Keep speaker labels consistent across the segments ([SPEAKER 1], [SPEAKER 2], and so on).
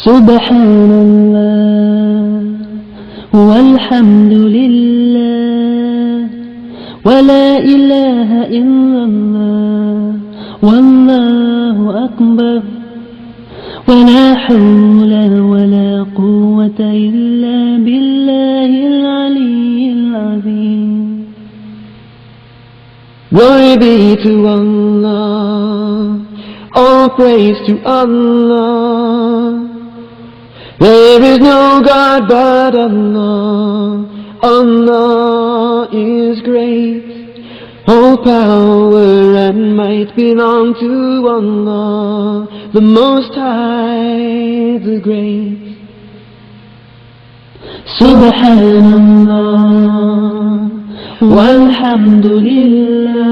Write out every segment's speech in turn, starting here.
[SPEAKER 1] Subhanallah walhamdulillah wa la ilaha illallah wallahu akbar wa la hawla wa la quwwata illa billahil aliyyil azim. Glory be to Allah, all praise to Allah. There is no God but Allah. Allah is great. All power and might belong to Allah, the Most High, the Great. Subhanallah walhamdulillah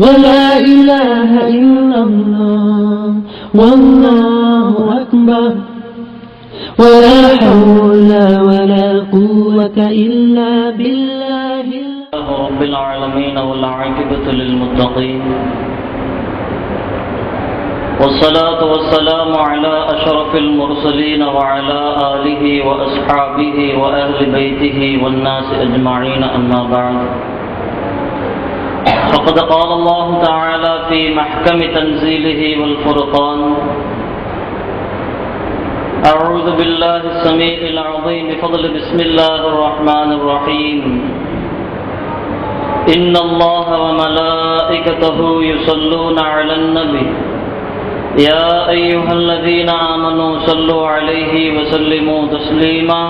[SPEAKER 1] wa la ilaha illallah wallahu akbar wa la hawla wa la quwwata illa billahi
[SPEAKER 2] rabbil alamin wal aqibatu lil muttaqin والصلاة والسلام على أشرف المرسلين وعلى آله وأصحابه وأهل بيته والناس أجمعين أما بعد فقد قال الله تعالى في محكم تنزيله والفرقان أعوذ بالله السميع العظيم بفضل بسم الله الرحمن الرحيم إن الله وملائكته يصلون على النبي يا أيها الذين آمنوا صلوا عليه وسلموا تسليما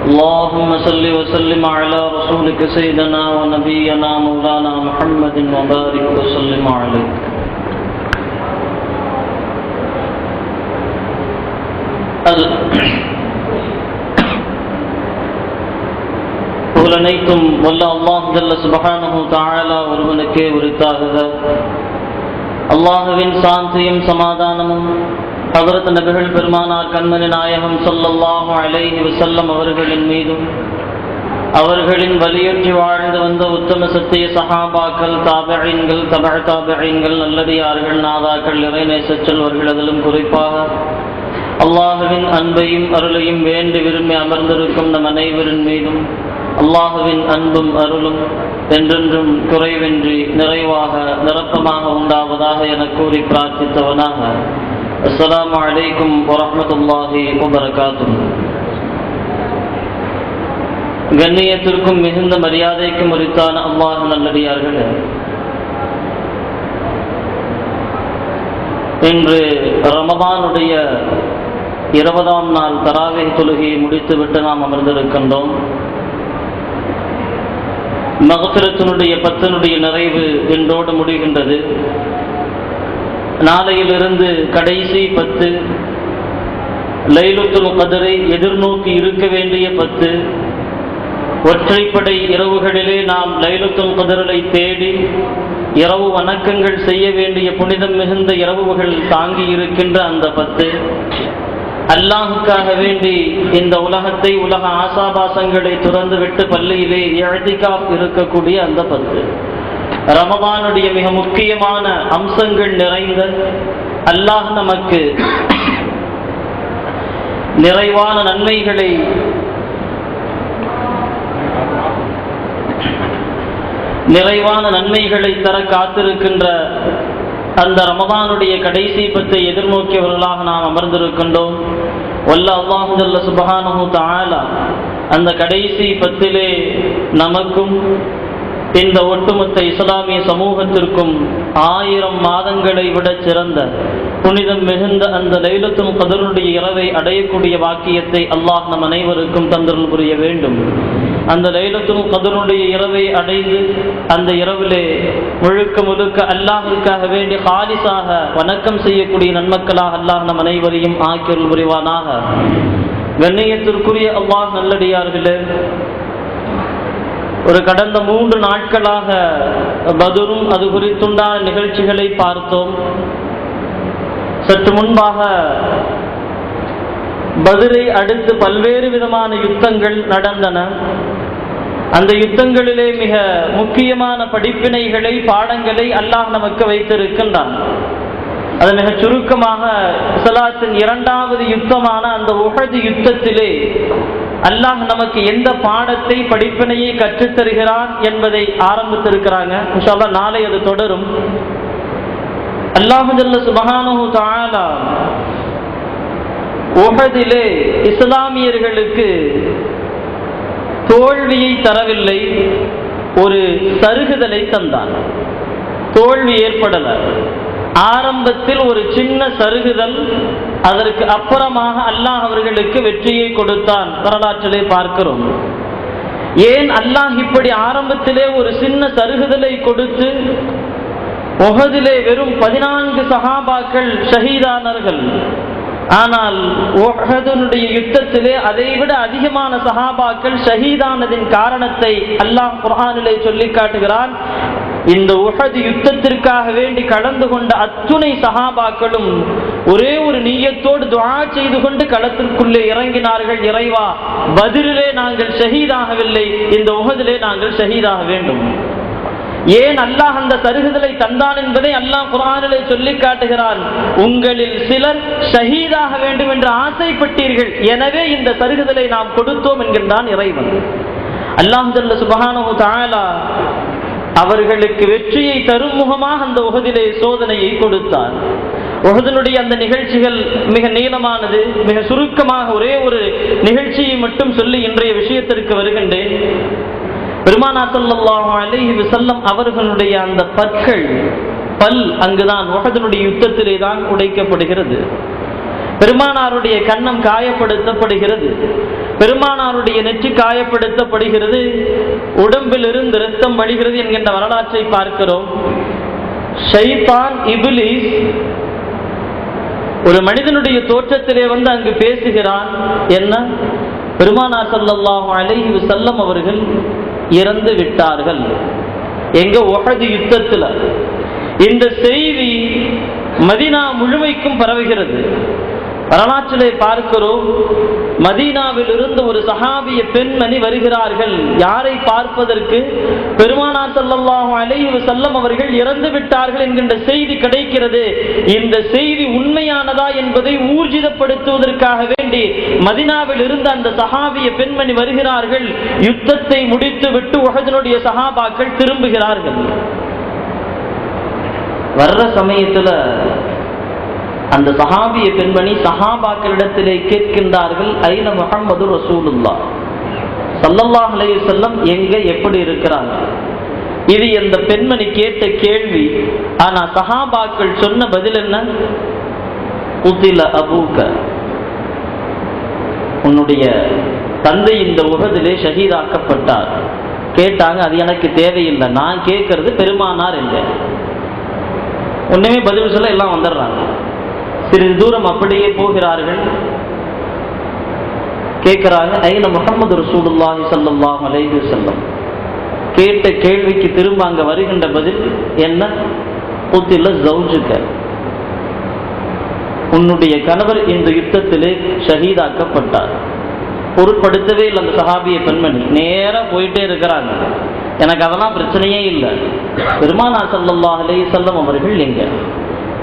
[SPEAKER 2] اللهم صل وسلم على رسولك سيدنا ونبينا مولانا محمد وبارك وسلم عليه. புகழனைத்தும் வல்ல அல்லாஹ் ஜல்ல சுப்ஹானஹு தஆலா ஒருவனுக்கே உரித்தாகுக. அல்லாஹுவின் சாந்தியும் சமாதானமும் ஹஜ்ரத் நபிகள் பெருமானார் கண்மணி நாயகம் ஸல்லல்லாஹு அலைஹி வஸல்லம் அவர்களின் மீதும் அவர்களின் வலியுற்றி வாழ்ந்து வந்த உத்தம சத்திய சஹாபாக்கள், தாபிஈன்கள், தபஅ தாபிஈன்கள், நல்லடியார்கள், நாதாக்கள், இறைநேச செல்வர்கள், அதிலும் குறிப்பாக அல்லாஹுவின் அன்பையும் அருளையும் வேண்டி விரும்பி அமர்ந்திருக்கும் நம் அனைவரின் மீதும் அல்லாஹுவின் அன்பும் அருளும் என்றென்றும் குறைவின்றி நிறைவாக நிரப்பமாக உண்டாவதாக என கூறி பிரார்த்தித்தவனாக அஸ்ஸலாமு அலைக்கும் வரஹ்மத்துல்லாஹி வபரகாத்துஹு. கண்ணியத்திற்கும் மிகுந்த மரியாதைக்கும் உரித்தான அல்லாஹ் நல்லடியார்களே, இன்று ரமதானுடைய 20ஆம் நாள் தராவீஹ் தொழுகையை முடித்துவிட்டு நாம் அமர்ந்திருக்கின்றோம். மக்ஃபிரத்தினுடைய 10 நிறைவு இன்றோடு முடிகின்றது. நாளையிலிருந்து கடைசி 10 லைலத்துல் கத்ரை எதிர்நோக்கி இருக்க வேண்டிய 10 ஒற்றைப்படை இரவுகளிலே நாம் லைலத்துல் கத்ரை தேடி இரவு வணக்கங்கள் செய்ய வேண்டிய புனிதம் மிகுந்த இரவுகள் தாங்கி இருக்கின்ற அந்த 10 அல்லாஹுக்காக வேண்டி இந்த உலகத்தை, உலக ஆசாபாசங்களை துறந்து விட்டு பள்ளியிலே இஅ்திகாஃப் இருக்கக்கூடிய அந்த 10 ரமதானுடைய மிக முக்கியமான அம்சங்கள் நிறைந்த, அல்லாஹ் நமக்கு நிறைவான நன்மைகளை தர காத்திருக்கின்ற அந்த ரமதானுடைய கடைசி 10 எதிர்நோக்கியவர்களாக நாம் அமர்ந்திருக்கின்றோம். வல்ல அல்லாஹ் ஜல்ல சுப்ஹானஹு தஆலா அந்த கடைசி 10 நமக்கும் இந்த ஒட்டுமொத்த இஸ்லாமிய சமூகத்திற்கும் 1000 மாதங்களை விட சிறந்த புனிதம் மிகுந்த அந்த லைலத்துல் கத்ருடைய இரவை அடையக்கூடிய வாக்கியத்தை அல்லாஹ் நம் அனைவருக்கும் தந்தருள் புரிய வேண்டும். அந்த லைலத்துல் கத்ருடைய இரவை அடைந்து அந்த இரவிலே முழுக்க முழுக்க அல்லாஹ்வுக்காக வேண்டி காலிஸாக வணக்கம் செய்யக்கூடிய நன்மக்களாக அல்லாஹ் நம் அனைவரையும் ஆக்கியருள் புரிவானாக. கண்ணியத்திற்குரிய அல்லாஹ் நல்லடியார்களே, ஒரு கடந்த 3 நாட்களாக பதுரும் அது குறித்துண்டான நிகழ்ச்சிகளை பார்த்தோம். சற்று முன்பாக பதுரை அடுத்து பல்வேறு விதமான யுத்தங்கள் நடந்தன. அந்த யுத்தங்களிலே மிக முக்கியமான படிப்பினைகளை, பாடங்களை அல்லாஹ் நமக்கு வைத்திருக்கின்றான். அது மிக சுருக்கமாக இஸ்லாத்தின் இரண்டாவது யுத்தமான அந்த உஹது யுத்தத்திலே அல்லாஹ் நமக்கு எந்த பாடத்தை படிப்பினையை கற்றுத்தருகிறான் என்பதை ஆரம்பித்திருக்கிறாங்க. இன்ஷா அல்லாஹ் நாளை அது தொடரும். அல்லாஹ் ஜல்ல சுப்ஹானஹு தஆலா உஹதிலே இஸ்லாமியர்களுக்கு தோல்வியை தரவில்லை, ஒரு சருகுதலை தந்தான். தோல்வி ஏற்படல, ஆரம்பத்தில் ஒரு சின்ன சருகுதல், அதற்கு அப்புறமாக அல்லாஹ் அவர்களுக்கு வெற்றியை கொடுத்தான். வரலாற்றிலே பார்க்கிறோம். ஏன் அல்லாஹ் இப்படி ஆரம்பத்திலே ஒரு சின்ன சருகுதலை கொடுத்து உஹதிலே வெறும் 14 சஹாபாக்கள் ஷஹீதானார்கள். ஆனால் உஹதுடைய யுத்தத்திலே அதைவிட அதிகமான சஹாபாக்கள் ஷஹீதானதின் காரணத்தை அல்லாஹ் குர்ஆனிலே சொல்லி காட்டுகிறான். இந்த உஹது யுத்தத்திற்காக வேண்டி கலந்து கொண்ட அத்துணை சஹாபாக்களும் ஒரே ஒரு நிய்யத்தோடு துஆ செய்து கொண்டு களத்திற்குள்ளே இறங்கினார்கள். இறைவா, பத்ரிலே நாங்கள் ஷஹீதாகவில்லை, இந்த உஹதிலே நாங்கள் ஷஹீதாக வேண்டும். ஏன் அல்லாஹ் அந்த சருகுதலை தந்தான் என்பதை அல்லாஹ் குர்ஆனிலே சொல்லி காட்டுகிறான். உங்களில் சிலர் ஷஹீதாக வேண்டும் என்று ஆசைப்பட்டீர்கள், எனவே இந்த சருகுதலை நாம் கொடுத்தோம் என்கின்றான் இறைவன். அல்லாஹ் ஜல்ல சுப்ஹானஹு தஆலா அவர்களுக்கு வெற்றியை தரும் முகமாக அந்த உஹதிலே சோதனையை கொடுத்தார். உஹதினுடைய அந்த நிகழ்ச்சிகள் மிக நீளமானது. மிக சுருக்கமாக ஒரே ஒரு நிகழ்ச்சியை மட்டும் சொல்லி இன்றைய விஷயத்திற்கு வருகின்றேன். பெருமானார் ஸல்லல்லாஹு அலைஹி வஸல்லம் அவர்களுடைய அந்த பல் அங்குதான் உஹதினுடைய யுத்தத்திலே தான் உடைக்கப்படுகிறது. பெருமானாருடைய கன்னம் காயப்படுத்தப்படுகிறது, பெருமானாருடைய நெற்றி காயப்படுத்தப்படுகிறது, உடம்பில் இருந்து இரத்தம் வழிகிறது என்கின்ற வரலாற்றை பார்க்கிறோம். ஷைத்தான் இப்லீஸ் ஒரு மனிதனுடைய தோற்றத்திலே வந்து அங்கு பேசுகிறான். என்ன? பெருமானார் ஸல்லல்லாஹு அலைஹி வஸல்லம் அவர்கள் இறந்து விட்டார்கள். எங்க? உஹது யுத்தத்தில். இந்த செய்தி மதீனா முழுமைக்கும் பரவுகிறது. வரலாற்றிலே பார்க்கிறோம், மதீனாவில் இருந்து ஒரு சஹாபிய பெண்மணி வருகிறார்கள். யாரை பார்ப்பதற்கு? பெருமானார் ஸல்லல்லாஹு அலைஹி வஸல்லம் அவர்கள் இறந்து விட்டார்கள் என்கின்ற செய்தி கிடைக்கிறது. இந்த செய்தி உண்மையானதா என்பதை ஊர்ஜிதப்படுத்துவதற்காக வேண்டி மதீனாவில் இருந்து அந்த சஹாபிய பெண்மணி வருகிறார்கள். யுத்தத்தை முடித்து விட்டு உஹதினுடைய சஹாபாக்கள் திரும்புகிறார்கள். வர்ற சமயத்துல அந்த சஹாபிய பெண்மணி சஹாபாக்களிடத்திலே கேட்கின்றார்கள், ஐன முஹம்மது ரசூலுல்லாஹ் ஸல்லல்லாஹு அலைஹி வஸல்லம் எங்க, எப்படி இருக்கிறாங்க? இது அந்த பெண்மணி கேட்ட கேள்வி. ஆனா சஹாபாக்கள் சொன்ன பதில் என்ன? குதில அபூக, உன்னுடைய தந்தை இந்த உஹதிலே ஷஹீதாக்கப்பட்டார். கேட்டாங்க, அது எனக்கு தேவையில்லை, நான் கேட்கறது பெருமானார் எங்க. ஒண்ணுமே பதில் சொல்ல எல்லாம் வந்துடுறாங்க. சிறிது தூரம் அப்படியே போகிறார்கள். கேட்கிறாங்க, ஐன முஹம்மது ரசூலுல்லாஹி ஸல்லல்லாஹு அலைஹி வஸல்லம். கேட்ட கேள்விக்கு திரும்ப அங்க வருகின்ற பதில் என்ன? குதில ஜௌஜுக, உன்னுடைய கணவர் இந்த யுத்தத்திலே ஷஹீதாக்கப்பட்டார். பொருட்படுத்தவே இல்லை அந்த சஹாபிய பெண்மணி. நேரா போயிட்டே இருக்கிறாங்க. எனக்கு அதெல்லாம் பிரச்சனையே இல்லை, பெருமானார் ஸல்லல்லாஹு அலைஹி வஸல்லம் அவர்கள் எங்க?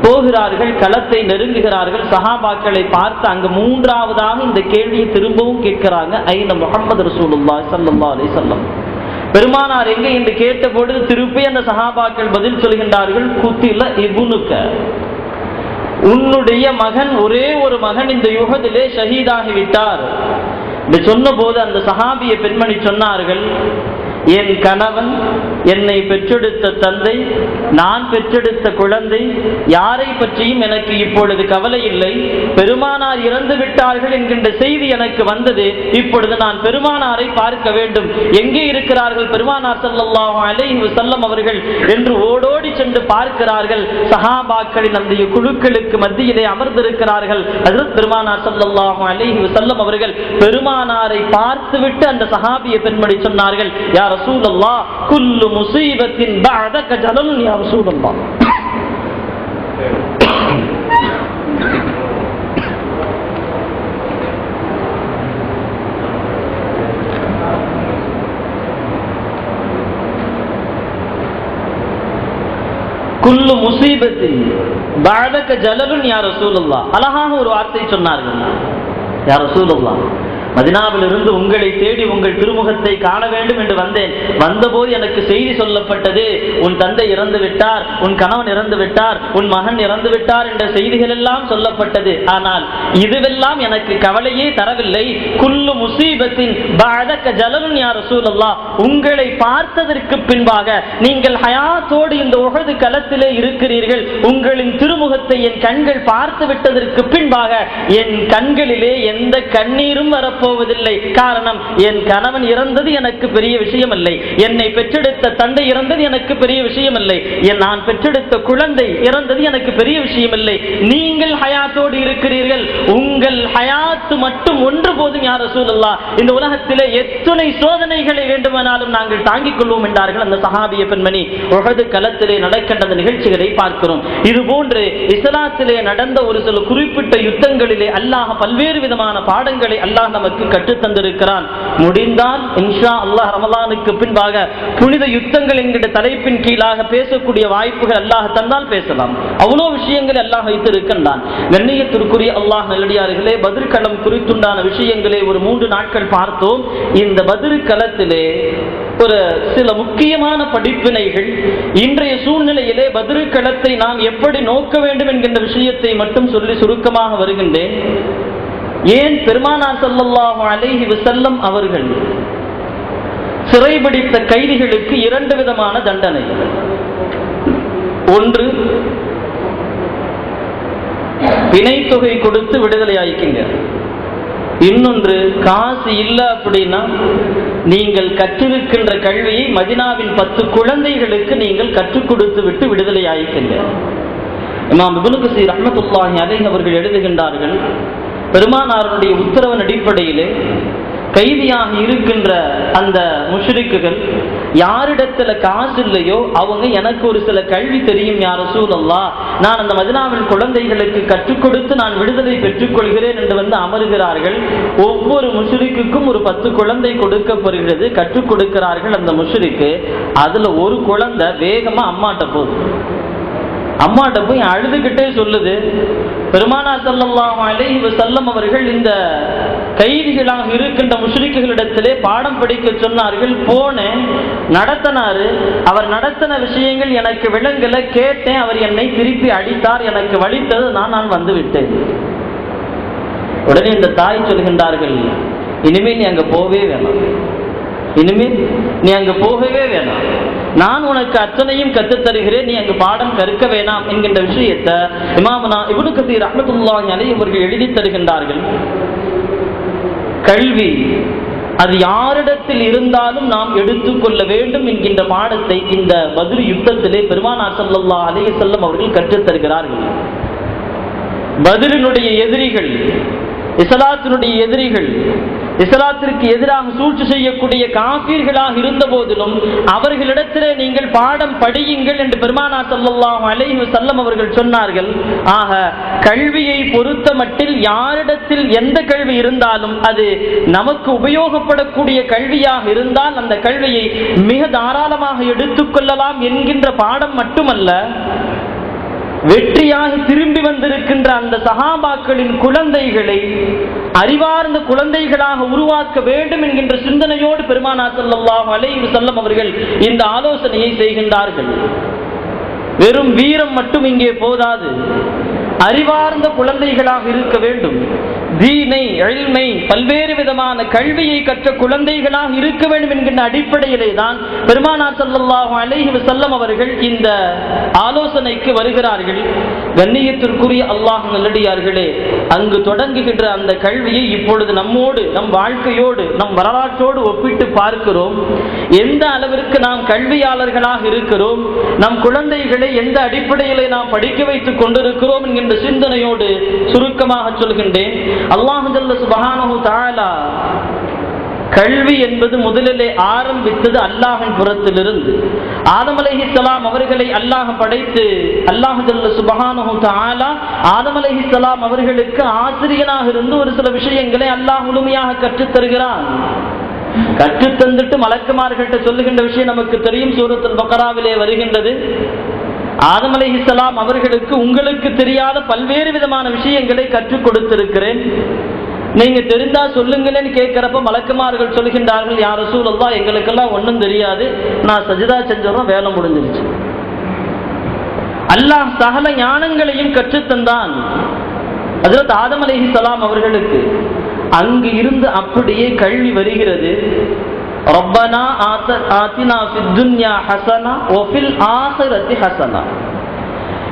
[SPEAKER 2] போகிறார்கள், களத்தை நெருங்குகிறார்கள். சஹாபாக்களை பார்த்து அங்கு மூன்றாவதாக இந்த கேள்வியை திரும்பவும் கேட்கிறாங்க, ஐன முஹம்மது ரசூலுல்லாஹி ஸல்லல்லாஹு அலைஹி வஸல்லம், பெருமானார் எங்கே என்று கேட்ட பொழுது திருப்பி அந்த சஹாபாக்கள் பதில் சொல்கின்றார்கள், குத்தில இப்னுக, உன்னுடைய மகன், ஒரே ஒரு மகன் இந்த யுகத்திலே ஷஹீதாகிவிட்டார். இது சொன்ன போது அந்த சஹாபிய பெண்மணி சொன்னார்கள், என் கணவன், என்னை பெற்றெடுத்த தந்தை, நான் பெற்றெடுத்த குழந்தை, யாரை பற்றியும் எனக்கு இப்பொழுது கவலை இல்லை. பெருமானார் இறந்து விட்டார்கள் என்கின்ற செய்தி எனக்கு வந்தது. இப்பொழுது நான் பெருமானாரை பார்க்க வேண்டும். எங்கே இருக்கிறார்கள் பெருமானார் ஸல்லல்லாஹு அலைஹி வஸல்லம் அவர்கள் என்று ஓடோடி சென்று பார்க்கிறார்கள். சஹாபாக்களின் அந்த குழுக்களுக்கு மத்தியிலே அமர்ந்திருக்கிறார்கள். ஹஜ்ரத் பெருமானார் ஸல்லல்லாஹு அலைஹி வஸல்லம் அவர்கள் பெருமானாரை பார்த்துவிட்டு அந்த சஹாபிய பெண்மணி சொன்னார்கள், யா ரசூலல்லாஹ், குல்லு முஸீபத்தின் பஅதக ஜலலுன் யா ரசூலல்லாஹ். குல்லு முசீபத்தின் பஅதக ஜலலுன் யா ரசூலுல்லாஹ். அழகாக ஒரு வார்த்தை சொன்னார்கள். யா ரசூலுல்லாஹ், மதீனாவிலிருந்து உங்களை தேடி உங்கள் திருமுகத்தை காண வேண்டும் என்று வந்தேன். வந்தபோது எனக்கு செய்தி சொல்லப்பட்டது, உன் தந்தை இறந்து விட்டார், உன் கணவன் இறந்து விட்டார், உன் மகன் இறந்து விட்டார் என்ற செய்திகள் எல்லாம் சொல்லப்பட்டது. ஆனால் இதுவெல்லாம் எனக்கு கவலையே தரவில்லை. குல்லு முசீபத்தின் பஅதக ஜலலுன் யா ரசூலுல்லாஹ், உங்களை பார்த்ததற்கு பின்பாக நீங்கள் ஹயாத்தோடு இந்த உஹது களத்திலே இருக்கிறீர்கள். உங்களின் திருமுகத்தை என் கண்கள் பார்த்து விட்டதற்கு பின்பாக என் கண்களிலே எந்த கண்ணீரும் வரப்போவதில்லை. காரணம், என் கணவன் இறந்தது எனக்கு பெரிய விஷயம் இல்லை, என்னை பெற்றெடுத்த தந்தை இறந்தது எனக்கு பெரிய விஷயம் இல்லை, நான் பெற்றெடுத்த குழந்தை இறந்தது எனக்கு பெரிய விஷயம் இல்லை. நீங்கள் ஹயாத்தோடு இருக்கிறீர்கள், உங்கள் ஹயாத்து மட்டும் ஒன்று போதும் யா ரசூலுல்லாஹ். இந்த உலகத்திலே எத்தனை சோதனைகளை வேண்டுமானாலும் நாங்கள் தாங்கிக் கொள்வோம் என்றார்கள் அந்த சஹாபிய பெண்மணி. உஹது களத்திலே நடக்கின்ற நிகழ்ச்சிகளை பார்க்கிறோம். இது போன்று இஸ்லாத்திலே நடந்த ஒரு சில குறிப்பிட்ட யுத்தங்களிலே அல்லாஹ் பல்வேறு விதமான பாடங்களை அல்லாஹ் நமக்கு கற்றுத் தந்திருக்கிறான். முடிந்தால் இன்ஷா அல்லாஹ் ரமலானுக்கு பின்பாக புனித யுத்தங்கள் என்கிற தலைப்பின் கீழாக பேசக்கூடிய வாய்ப்புகள் அல்லாஹ் தந்தால் பேசலாம். அவ்வளோ விஷயங்களை அல்லாஹ் வைத்திருக்கின்றான். கண்ணியத்திற்குரிய அல்லாஹ் நல்லடியார்களே, பத்ர் களம் குறித்துண்டான விஷயங்களே ஒரு 3 நாட்கள் பார்த்தோம். இந்த பத்ர் களத்திலே ஒரு சில முக்கியமான படிப்பினைகள், இன்றைய சூழ்நிலையிலே பத்ர் களத்தை நாம் எப்படி நோக்க வேண்டும் என்கின்ற விஷயத்தை மட்டும் சொல்லி சுருக்கமாக வருகின்றேன். ஏன் பெருமானார் ஸல்லல்லாஹு அலைஹி வஸல்லம் அவர்கள் சிறைபிடித்த கைதிகளுக்கு 2 விதமான தண்டனை. ஒன்று, பிணைத்தொகை கொடுத்து விடுதலை ஆயிக்குங்க. இன்னொன்று, காசு இல்லை அப்படின்னா நீங்கள் கற்றிருக்கின்ற கல்வியை மதீனாவின் 10 குழந்தைகளுக்கு நீங்கள் கற்றுக் கொடுத்து விட்டு விடுதலை ஆயிக்குங்க. இமாம் இப்னு கஸீர் ரஹ்மத்துல்லாஹி அலைஹி அவர்கள் எழுதுகின்றார்கள், பெருமானாருடைய உத்தரவின் அடிப்படையிலே கைதியாக இருக்கின்ற அந்த முஷ்ரிக்குகள் யாரிடத்துல காசு இல்லையோ அவங்க எனக்கு ஒரு சில கல்வி தெரியும் யா ரசூலல்லாஹ், நான் அந்த மதீனாவின் குழந்தைகளுக்கு கற்றுக் கொடுத்து நான் விடுதலை பெற்றுக் கொள்கிறேன் என்று வந்து அமர்கிறார்கள். ஒவ்வொரு முஷ்ரிக்குக்கும் ஒரு 10 குழந்தை கொடுக்கப்படுகிறது. கற்றுக் கொடுக்கிறார்கள் அந்த முஷ்ரிக்கு. அதுல ஒரு குழந்தை வேகமா அம்மாட்ட போகுது. அம்மாட்ட போய் அழுதுகிட்டே சொல்லுது, பெருமானார் ஸல்லல்லாஹு அலைஹி வஸல்லம் அவர்கள் இந்த கைதிகளாக இருக்கின்ற முஷ்ரிக்குகளிடத்திலே பாடம் படிக்க சொன்னார்கள். போனேன், நடத்தினாரு. அவர் நடத்தின விஷயங்கள் எனக்கு விளங்கல, கேட்டேன். அவர் என்னை திருப்பி அடித்தார், எனக்கு வலித்தது, நான் வந்து விட்டேன். உடனே இந்த தாய் சொல்கின்றார்கள், இனிமேல் நீ அங்க போவே வேணாம், இனிமேல் நீ அங்க போகவே வேணாம், நான் உனக்கு அத்தனையும் கற்றுத் தருகிறேன், நீ அங்கு பாடம் கற்க வேணாம் என்கின்ற விஷயத்தை இமாமுனா இப்னு கஸீர் ரஹ்மத்துல்லாஹி அலைஹி அவர்கள் எழுதி தருகின்றார்கள். கல்வி அது யாரிடத்தில் இருந்தாலும் நாம் எடுத்துக்கொள்ள வேண்டும் என்கின்ற பாடத்தை இந்த பத்ர் யுத்தத்திலே பெருமானார் ஸல்லல்லாஹு அலைஹி வஸல்லம் அவர்கள் கற்றுத் தருகிறார்கள். பத்ரினுடைய எதிரிகள், இஸ்லாத்தினுடைய எதிரிகள், இஸ்லாத்திற்கு எதிராக சூழ்ச்சி செய்யக்கூடிய காஃபிர்களாக இருந்த போதிலும் அவர்களிடத்திலே நீங்கள் பாடம் படியுங்கள் என்று பெருமானார் ஸல்லல்லாஹு அலைஹி வஸல்லம் அவர்கள் சொன்னார்கள். ஆக கல்வியை பொறுத்த மட்டில் யாரிடத்தில் எந்த கல்வி இருந்தாலும் அது நமக்கு உபயோகப்படக்கூடிய கல்வியாக இருந்தால் அந்த கல்வியை மிக தாராளமாக எடுத்துக்கொள்ளலாம் என்கின்ற பாடம் மட்டுமல்ல, வெற்றியாக திரும்பி வந்திருக்கின்ற அந்த சஹாபாக்களின் குழந்தைகளை அறிவார்ந்த குழந்தைகளாக உருவாக்க வேண்டும் என்கின்ற சிந்தனையோடு பெருமானார் ஸல்லல்லாஹு அலைஹி வஸல்லம் அவர்கள் இந்த ஆலோசனையை செய்கின்றார்கள். வெறும் வீரம் மட்டும் இங்கே போதாது, அறிவார்ந்த குழந்தைகளாக இருக்க வேண்டும். தீனை, இல்மை, பல்வேறு விதமான கல்வியை கற்ற குழந்தைகளாக இருக்க வேண்டும் என்கின்ற அடிப்படையிலே தான் பெருமானார் ஸல்லல்லாஹு அலைஹி வஸல்லம் அவர்கள் இந்த ஆலோசனைக்கு வருகிறார்கள். கண்ணியத்திற்குரிய அல்லாஹ் நல்லடியார்களே, அங்கு தொடங்குகின்ற அந்த கல்வியை இப்பொழுது நம்மோடு, நம் வாழ்க்கையோடு, நம் வரலாற்றோடு ஒப்பிட்டு பார்க்கிறோம். எந்த அளவிற்கு நாம் கல்வியாளர்களாக இருக்கிறோம், நம் குழந்தைகளை எந்த அடிப்படையிலே நாம் படிக்க வைத்துக் கொண்டிருக்கிறோம் என்கின்ற சிந்தனையோடு சுருக்கமாக சொல்கின்றேன். அல்லாஹ் ஜல்ல சுப்ஹானஹு தஆலா கல்வி என்பது முதலிலே ஆரம்பித்தது அல்லாஹ்வின் புறத்திலிருந்து. ஆதம் அலைஹிஸ்ஸலாம் அவர்களை அல்லாஹ் படைத்து அல்லாஹ் ஜல்ல சுப்ஹானஹு தஆலா ஆதம் அலைஹிஸ்ஸலாம் அவர்களுக்கு ஆசிரியனாக இருந்து ஒரு சில விஷயங்களை அல்லாஹ் முழுமையாக கற்றுத் தருகிறான். கற்றுத் தந்துட்டு மலக்குமார்கிட்ட சொல்லுகின்ற விஷயம் நமக்கு தெரியும். சூரத்துல் பக்ராவிலே வருகின்றது, ஆதம் அலைஹிஸ்ஸலாம் அவர்களுக்கு உங்களுக்கு தெரியாத பல்வேறு விதமான விஷயங்களை கற்றுக் கொடுத்திருக்கிறேன், நீங்க தெரிந்தா சொல்லுங்களேன்னு கேட்கிறப்ப மலக்குமார்கள் சொல்கின்றார்கள், யா ரசூலல்லாஹ் எங்களுக்கெல்லாம் ஒன்றும் தெரியாது, நான் சஜிதா செஞ்சோம், வேலை முடிஞ்சிருச்சு. அல்லாஹ் சகல ஞானங்களையும் கற்றுத்தந்தான் ஹஜ்ரத் ஆதம் அலைஹிஸ்ஸலாம் அவர்களுக்கு. அங்கு இருந்து அப்படியே கல்வி வருகிறது. ரப்பனா ஆத்தினா ஃபித் துன்யா ஹஸனா வ ஃபில் ஆখিরাতি ஹஸனா.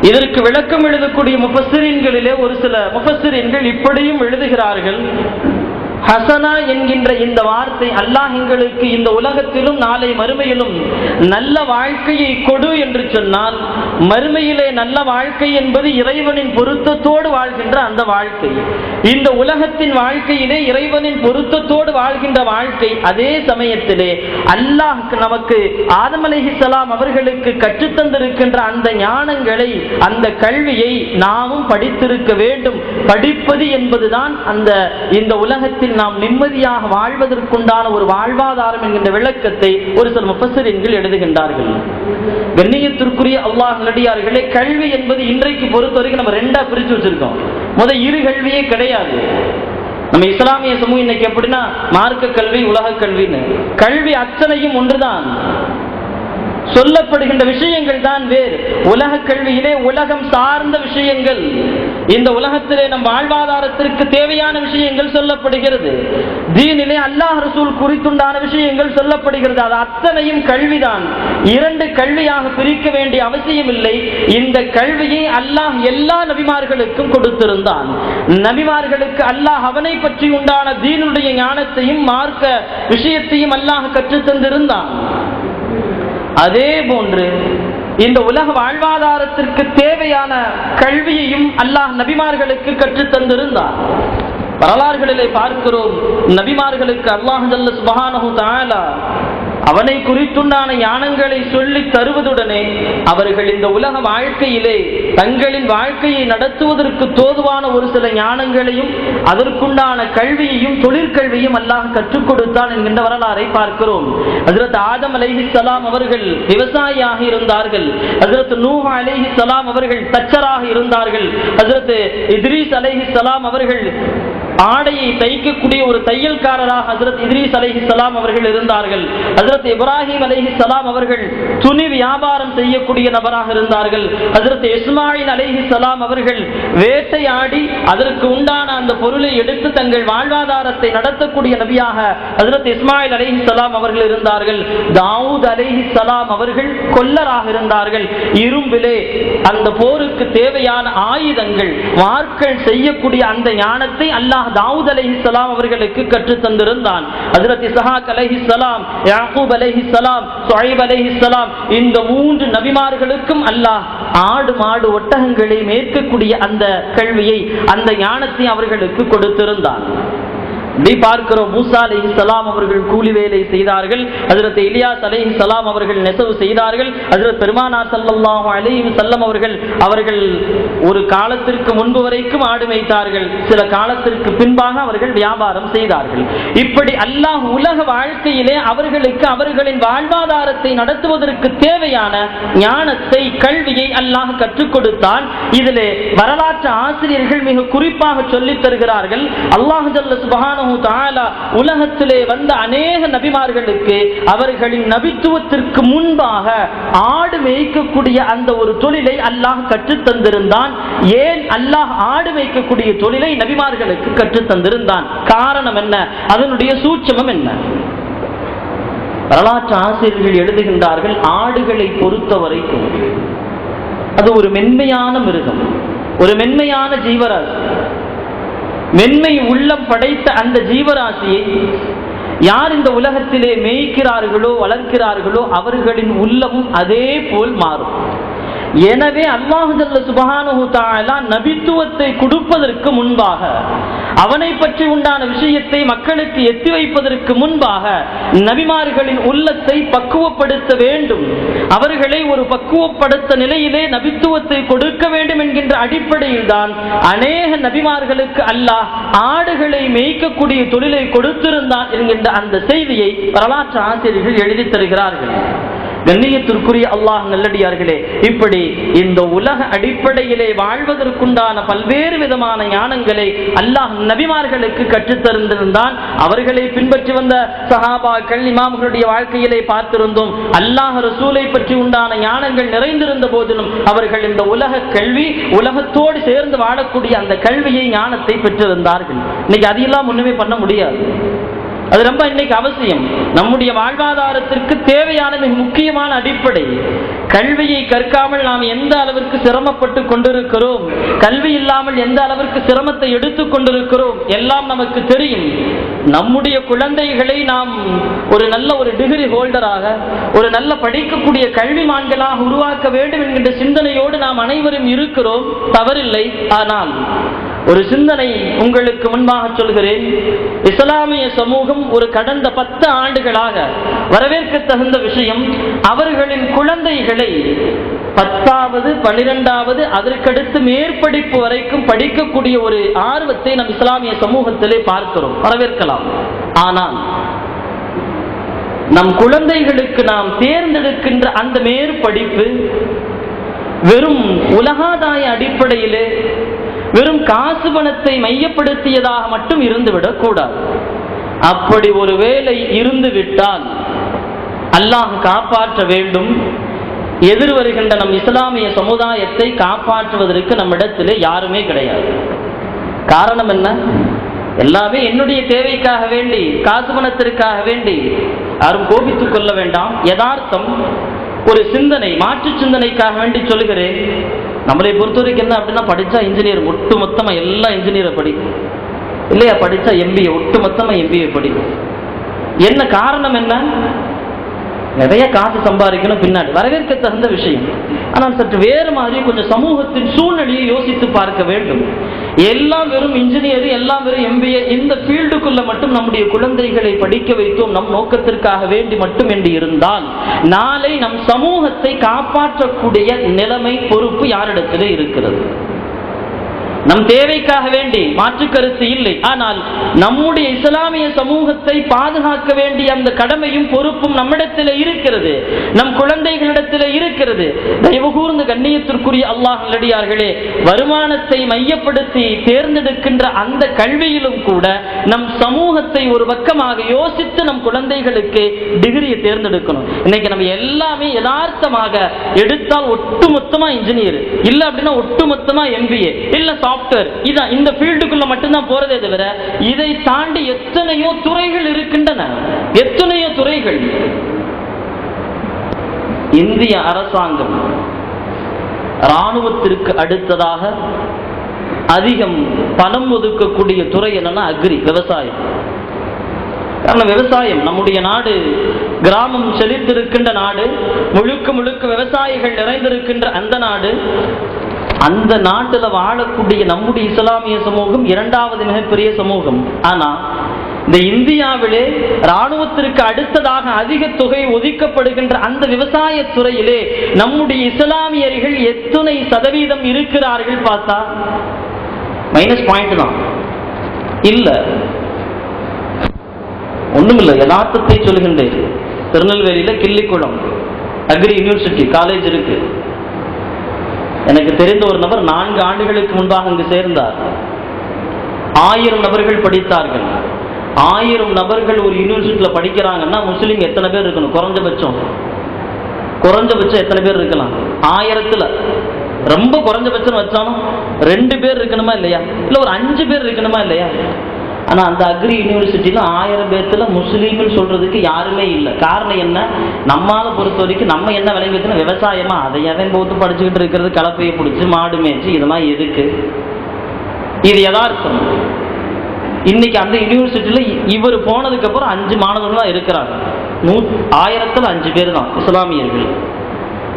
[SPEAKER 2] இதற்கு விளக்கம் எழுதக்கூடிய முஃபஸ்ஸிரீன்களிலே ஒரு சில முஃபஸ்ஸிரீன்கள் இப்படியும் எழுதுகிறார்கள், ஹசனா என்கின்ற இந்த வார்த்தை அல்லாஹ் எங்களுக்கு இந்த உலகத்திலும் நாளை மறுமையிலும் நல்ல வாழ்க்கையை கொடு என்று சொன்னால், மறுமையிலே நல்ல வாழ்க்கை என்பது இறைவனின் பொருத்தத்தோடு வாழ்கின்ற அந்த வாழ்க்கை. இந்த உலகத்தின் வாழ்க்கையிலே இறைவனின் பொருத்தத்தோடு வாழ்கின்ற வாழ்க்கை. அதே சமயத்திலே அல்லாஹ் நமக்கு ஆதம் அலைஹிஸ்ஸலாம் அவர்களுக்கு கற்றுத்தந்திருக்கின்ற அந்த ஞானங்களை, அந்த கல்வியை நாமும் படித்திருக்க வேண்டும். படிப்பது என்பதுதான் இந்த உலகத்தில் நாம் நிம்மதியாக வாழ்வதற்குண்டான ஒரு வாழ்வாதாரம் என்கின்ற விளக்கத்தை ஒரு சில முஃபஸ்ஸிரீன்கள் எழுதுகின்றார்கள். கண்ணியத்திற்குரிய அல்லாஹ் நல்லடியார்களே, கல்வி என்பது இன்றைக்கு பொறுத்தவரைக்கும் நம்ம ரெண்டா பிரிச்சு வச்சிருக்கோம். முதல் இரு கல்வியே கிடையாது. நம்ம இஸ்லாமிய சமூகம் இன்னைக்கு எப்படின்னா மார்க்க கல்வி, உலக கல்வின்னு. கல்வி அத்தனையும் ஒன்றுதான், சொல்லப்படுகின்ற விஷயங்கள் தான் வேறு. உலக கல்வியிலே உலகம் சார்ந்த விஷயங்கள், இந்த உலகத்திலே நம் வாழ்வாதாரத்திற்கு தேவையான விஷயங்கள் சொல்லப்படுகிறது. தீனிலே அல்லாஹ் ரசூல் குறித்துண்டான விஷயங்கள் சொல்லப்படுகிறது. அது அத்தனையும் கல்விதான். இரண்டு கல்வியாக பிரிக்க வேண்டிய அவசியம் இல்லை. இந்த கல்வியை அல்லாஹ் எல்லா நபிமார்களுக்கும் கொடுத்திருந்தான். நபிமார்களுக்கு அல்லாஹ் அவனை பற்றி உண்டான தீனுடைய ஞானத்தையும் மார்க்க விஷயத்தையும் அல்லாஹ் கற்றுத் தந்திருந்தான். அதே போன்று இந்த உலக வாழ்வாதாரத்திற்கு தேவையான கல்வியையும் அல்லாஹ் நபிமார்களுக்கு கற்றுத் தந்திருந்தார். வரலாறுகளிலே பார்க்கிறோம், நபிமார்களுக்கு அல்லாஹ் ஜல்ல சுப்ஹானஹு தஆலா அவனை குறித்துண்டான ஞானங்களை சொல்லி தருவதுடனே அவர்கள் இந்த உலக வாழ்க்கையிலே தங்களின் வாழ்க்கையை நடத்துவதற்கு தோதுவான ஒரு சில ஞானங்களையும் அதற்குண்டான கல்வியையும் தொழிற்கல்வியும் அல்லாஹ் கற்றுக் கொடுத்தான் என்கின்ற வரலாறை பார்க்கிறோம். ஹஜ்ரத் ஆதம் அலைஹிஸ்ஸலாம் அவர்கள் விவசாயியாக இருந்தார்கள். ஹஜ்ரத் நூஹ் அலைஹிஸ்ஸலாம் அவர்கள் தச்சராக இருந்தார்கள். ஹஜ்ரத் இத்ரீஸ் அலைஹிஸ்ஸலாம் அவர்கள் ஆடையை தைக்கக்கூடிய ஒரு தையல்காரராக ஹஜ்ரத் இத்ரீஸ் அலைஹிஸ்ஸலாம் அவர்கள் இருந்தார்கள். ஹஜ்ரத் இப்ராஹிம் அலைஹிஸ்ஸலாம் அவர்கள் துணி வியாபாரம் செய்யக்கூடிய நபராக இருந்தார்கள். ஹஜ்ரத் இஸ்மாயில் அலைஹிஸ்ஸலாம் அவர்கள் வேட்டையாடி அதற்கு உண்டான அந்த பொருளை எடுத்து தங்கள் வாழ்வாதாரத்தை நடத்தக்கூடிய நபியாக ஹஜ்ரத் இஸ்மாயில் அலைஹிஸ்ஸலாம் அவர்கள் இருந்தார்கள். தாவூத் அலைஹிஸ்ஸலாம் அவர்கள் கொல்லராக இருந்தார்கள். இரும்பிலே அந்த போருக்கு தேவையான ஆயுதங்கள் வார்கள் செய்யக்கூடிய அந்த ஞானத்தை அல்லாஹ் தாவூத் அலைஹிஸ்ஸலாம் அவர்களுக்கு கற்றுத் தந்திருந்தான். ஹஜ்ரத் இஸ்ஹாக் அலைஹிஸ்ஸலாம், யாக்கூப் அலைஹிஸ்ஸலாம், ஷுஐப் அலைஹிஸ்ஸலாம், இந்த மூன்று நபிமார்களுக்கும் அல்லாஹ் ஆடு மாடு ஒட்டகங்களை மேற்கக்கூடிய அந்த கல்வியை, அந்த ஞானத்தை அவர்களுக்கு கொடுத்திருந்தான். பார்க்கிறோம், மூசா அலைஹிஸ்ஸலாம் அவர்கள் கூலி வேலை செய்தார்கள். ஹஜ்ரத் இலியாஸ் அலைஹிஸ்ஸலாம் அவர்கள் நெசவு செய்தார்கள். ஹஜ்ரத் பெருமானார் ஸல்லல்லாஹு அலைஹி வஸல்லம் அவர்கள் ஒரு காலத்திற்கு முன்பு வரைக்கும் ஆடு மேய்த்தார்கள். சில காலத்திற்கு பின்பாக அவர்கள் வியாபாரம் செய்தார்கள். இப்படி அல்லாஹ் உலக வாழ்க்கையிலே அவர்களுக்கு அவர்களின் வாழ்வாதாரத்தை நடத்துவதற்கு தேவையான ஞானத்தை, கல்வியை அல்லாஹ் கற்றுக் கொடுத்தான். இதிலே வரலாற்று ஆசிரியர்கள் மிக குறிப்பாக சொல்லித் தருகிறார்கள், அல்லாஹ் ஜல்ல சுப்ஹானஹு தஆலா உலகத்திலே வந்த அநேக நபிமார்களுக்கு அவர்களின் நபித்துவத்திற்கு முன்பாக ஆடு மேய்க்கக்கூடிய அந்த ஒரு தொழிலை அல்லாஹ் கற்றுத் தந்திருந்தான். ஏன் அல்லாஹ் ஆடு மேய்க்கக்கூடிய தொழிலை நபிமார்களுக்கு கற்றுத் தந்திருந்தான்? காரணம் என்ன? அதனுடைய சூட்சமம் என்ன? வரலாற்று ஆசிரியர்கள் எழுதுகின்றார்கள், ஆடுகளை பொறுத்த வரைக்கும் அது ஒரு மென்மையான மிருகம், ஒரு மென்மையான ஜீவராசி. மென்மை உள்ளம் படைத்த அந்த ஜீவராசியை யார் இந்த உலகத்திலே மேய்க்கிறார்களோ வளர்க்கிறார்களோ அவர்களின் உள்ளமும் அதே போல் மாறும். எனவே அல்லாஹ் ஜல்ல சுப்ஹானஹு தஆலா நபித்துவத்தை கொடுப்பதற்கு முன்பாக, அவனை பற்றி உண்டான விஷயத்தை மக்களுக்கு எத்தி வைப்பதற்கு முன்பாக நபிமார்களின் உள்ளத்தை பக்குவப்படுத்த வேண்டும். அவர்களை ஒரு பக்குவப்படுத்த நிலையிலே நபித்துவத்தை கொடுக்க வேண்டும் என்கின்ற அடிப்படையில் தான் அநேக நபிமார்களுக்கு அல்லாஹ் ஆடுகளை மேய்க்கக்கூடிய தொழிலை கொடுத்திருந்தான் என்கின்ற அந்த செய்தியை வரலாற்று ஆசிரியர்கள் எழுதி தருகிறார்கள். கண்ணியத்திற்குரிய அல்லாஹ் நல்லடியார்களே, இப்படி இந்த உலக அடிப்படையிலே வாழ்வதற்குண்டான பல்வேறு விதமான ஞானங்களை அல்லாஹ் நபிமார்களுக்கு கற்றுத்தருந்திருந்தான். அவர்களை பின்பற்றி வந்த சஹாபாக்கள் இமாம்களுடைய வாழ்க்கையிலே பார்த்திருந்தோம். அல்லாஹ் ரசூலை பற்றி உண்டான ஞானங்கள் நிறைந்திருந்த போதிலும் அவர்கள் இந்த உலக கல்வி, உலகத்தோடு சேர்ந்து வாழக்கூடிய அந்த கல்வியை, ஞானத்தை பெற்றிருந்தார்கள். இன்னைக்கு அதையெல்லாம் ஒண்ணுமே பண்ண முடியாது. அது ரொம்ப இன்னைக்கு அவசியம். நம்முடைய வாழ்வாதாரத்திற்கு தேவையான மிக முக்கியமான அடிப்படை. கல்வியை கற்காமல் நாம் எந்த அளவிற்கு சிரமப்பட்டு கொண்டிருக்கிறோம், கல்வி இல்லாமல் எந்த அளவிற்கு சிரமத்தை எடுத்துக் கொண்டிருக்கிறோம் எல்லாம் நமக்கு தெரியும். நம்முடைய குழந்தைகளை நாம் ஒரு நல்ல டிகிரி ஹோல்டராக, ஒரு நல்ல படிக்கக்கூடிய கல்விமான்களாக உருவாக்க வேண்டும் என்கின்ற சிந்தனையோடு நாம் அனைவரும் இருக்கிறோம், தவறில்லை. ஆனால் ஒரு சிந்தனை உங்களுக்கு முன்பாக சொல்கிறேன். இஸ்லாமிய சமூகம் ஒரு கடந்த 10 ஆண்டுகளாக வரவேற்க தகுந்த விஷயம், அவர்களின் குழந்தைகளை 10வது 12வது அதற்கடுத்து மேற்படிப்பு வரைக்கும் படிக்கக்கூடிய ஒரு ஆர்வத்தை நம் இஸ்லாமிய சமூகத்திலே பார்க்கிறோம், வரவேற்கலாம். ஆனால் நம் குழந்தைகளுக்கு நாம் தேர்ந்தெடுக்கின்ற அந்த மேற்படிப்பு வெறும் உலகாதாய அடிப்படையிலே, வெறும் காசு பணத்தை மையப்படுத்தியதாக மட்டும் இருந்துவிடக் கூடாது. அப்படி ஒரு வேளை இருந்து விட்டால் அல்லாஹ் காப்பாற்ற வேண்டும். எதிர் வருகின்ற நம் இஸ்லாமிய சமுதாயத்தை காப்பாற்றுவதற்கு நம்மிடத்திலே யாருமே கிடையாது. காரணம் என்ன? எல்லாமே என்னுடைய தேவைக்காக வேண்டி, காசு பணத்திற்காக வேண்டி. யாரும் கோபித்துக் கொள்ள வேண்டாம். யதார்த்தம், ஒரு சிந்தனை, மாற்று சிந்தனைக்காக வேண்டி சொல்லுகிறேன். நம்மளை பொறுத்த வரைக்கும் என்ன அப்படின்னா, படித்தா இன்ஜினியர், ஒட்டு மொத்தமா எல்லா இன்ஜினியரை படிக்கும் இல்லையா, படித்தா எம்பிஏ, ஒட்டு மொத்தமா எம்பிஏ படிக்கும். என்ன காரணம்? என்ன? நிறைய காசு சம்பாதிக்கணும் பின்னாடி, வரவேற்க தகுந்த விஷயம். ஆனால் சற்று வேறு மாதிரி கொஞ்சம் சமூகத்தின் சூழ்நிலையை யோசித்து பார்க்க வேண்டும். எல்லாம் வெறும் இன்ஜினியர், எல்லாம் வெறும் எம்பிஏ, இந்த ஃபீல்டுக்குள்ள மட்டும் நம்முடைய குழந்தைகளை படிக்க வைத்தோம் நம் நோக்கத்திற்காக வேண்டி மட்டும் என்று இருந்தால், நாளை நம் சமூகத்தை காப்பாற்றக்கூடிய நிலைமை, பொறுப்பு யாரிடத்திலே இருக்கிறது? நம் தேவைக்காக வேண்டி, மாற்று கருத்து இல்லை. ஆனால் நம்முடைய இஸ்லாமிய சமூகத்தை பாதுகாக்க வேண்டிய அந்த கடமையும் பொறுப்பும் நம்மிடத்தில் இருக்கிறது, நம் குழந்தைகளிடத்தில் இருக்கிறது. தயவு கூர்ந்து கண்ணியத்திற்குரிய அல்லாஹ் நல்லடியார்களே, வருமானத்தை மையப்படுத்தி தேர்ந்தெடுக்கின்ற அந்த கல்வியிலும் கூட நம் சமூகத்தை ஒரு பக்கமாக யோசித்து நம் குழந்தைகளுக்கு டிகிரியை தேர்ந்தெடுக்கணும். இன்னைக்கு நம்ம எல்லாமே யதார்த்தமாக எடுத்தால் ஒட்டுமொத்தமா இன்ஜினியர், இல்ல அப்படின்னா ஒட்டுமொத்தமா எம்பிஏ, இல்ல சாஃப்ட்வேர், இதான் இந்த ஃபீல்டுக்குள்ள மட்டும்தான் போறதே தவிர இதை தாண்டி எத்தனையோ துறைகள் இருக்கின்றன, எத்தனையோ துறைகள். இந்திய அரசாங்கம் ராணுவத்திற்கு அடுத்ததாக அதிகம் பணம் ஒதுக்கக்கூடிய துறை என்னன்னா அக்ரி, விவசாயம். காரணம் விவசாயம். நம்முடைய நாடு கிராமம் செழித்திருக்கின்ற நாடு, முழுக்க முழுக்க விவசாயிகள் நிறைந்திருக்கின்ற அந்த நாடு. அந்த நாட்டில் வாழக்கூடிய நம்முடைய இஸ்லாமிய சமூகம் 2வது மிகப்பெரிய சமூகம். ஆனா இந்த இந்தியாவிலே ராணுவத்திற்கு அடுத்ததாக அதிக தொகை ஒதுக்கப்படுகின்ற அந்த விவசாய துறையிலே நம்முடைய இஸ்லாமியர்கள் எத்தனை சதவீதம் இருக்கிறார்கள் பார்த்தா -. தான். இல்ல, ஒண்ணுமில்லை, யதார்த்தத்தை சொல்கின்றேன். திருநெல்வேலியில கிள்ளிக்குளம் அக்ரி யூனிவர்சிட்டி காலேஜ் இருக்கு. எனக்கு தெரிந்த ஒரு நபர் 4 ஆண்டுகளுக்கு முன்பாக அங்கு சேர்ந்தார். 1000 நபர்கள் படித்தார்கள். 1000 நபர்கள் ஒரு யூனிவர்சிட்டியில படிக்கிறாங்கன்னா முஸ்லீம் எத்தனை பேர் இருக்கணும்? குறைஞ்சபட்சம் எத்தனை பேர் இருக்கலாம்? 1000ல் ரொம்ப குறைஞ்சபட்சம் வச்சாலும் 2 பேர் இருக்கணுமா இல்லையா, இல்ல ஒரு 5 பேர் இருக்கணுமா இல்லையா? ஆனா அந்த அக்ரி யூனிவர்சிட்டியில 1000 பேர்த்துல முஸ்லீம்னு சொல்றதுக்கு யாருமே இல்லை. காரணம் என்ன? நம்மால பொறுத்த வரைக்கும் நம்ம என்ன விளங்கி வச்சுன்னா, விவசாயமா, அதை எவன் போட்டு படிச்சுக்கிட்டு இருக்கிறது, கலப்பையை பிடிச்சி மாடு மேய்ச்சி இதெல்லாம் எதுக்கு? இது யதார்த்தம். இன்னைக்கு அந்த யூனிவர்சிட்டியில இவர் போனதுக்கு அப்புறம் 5 மாணவர்கள் தான் இருக்கிறாங்க. 1000ல் 5 பேர் தான் இஸ்லாமியர்கள்.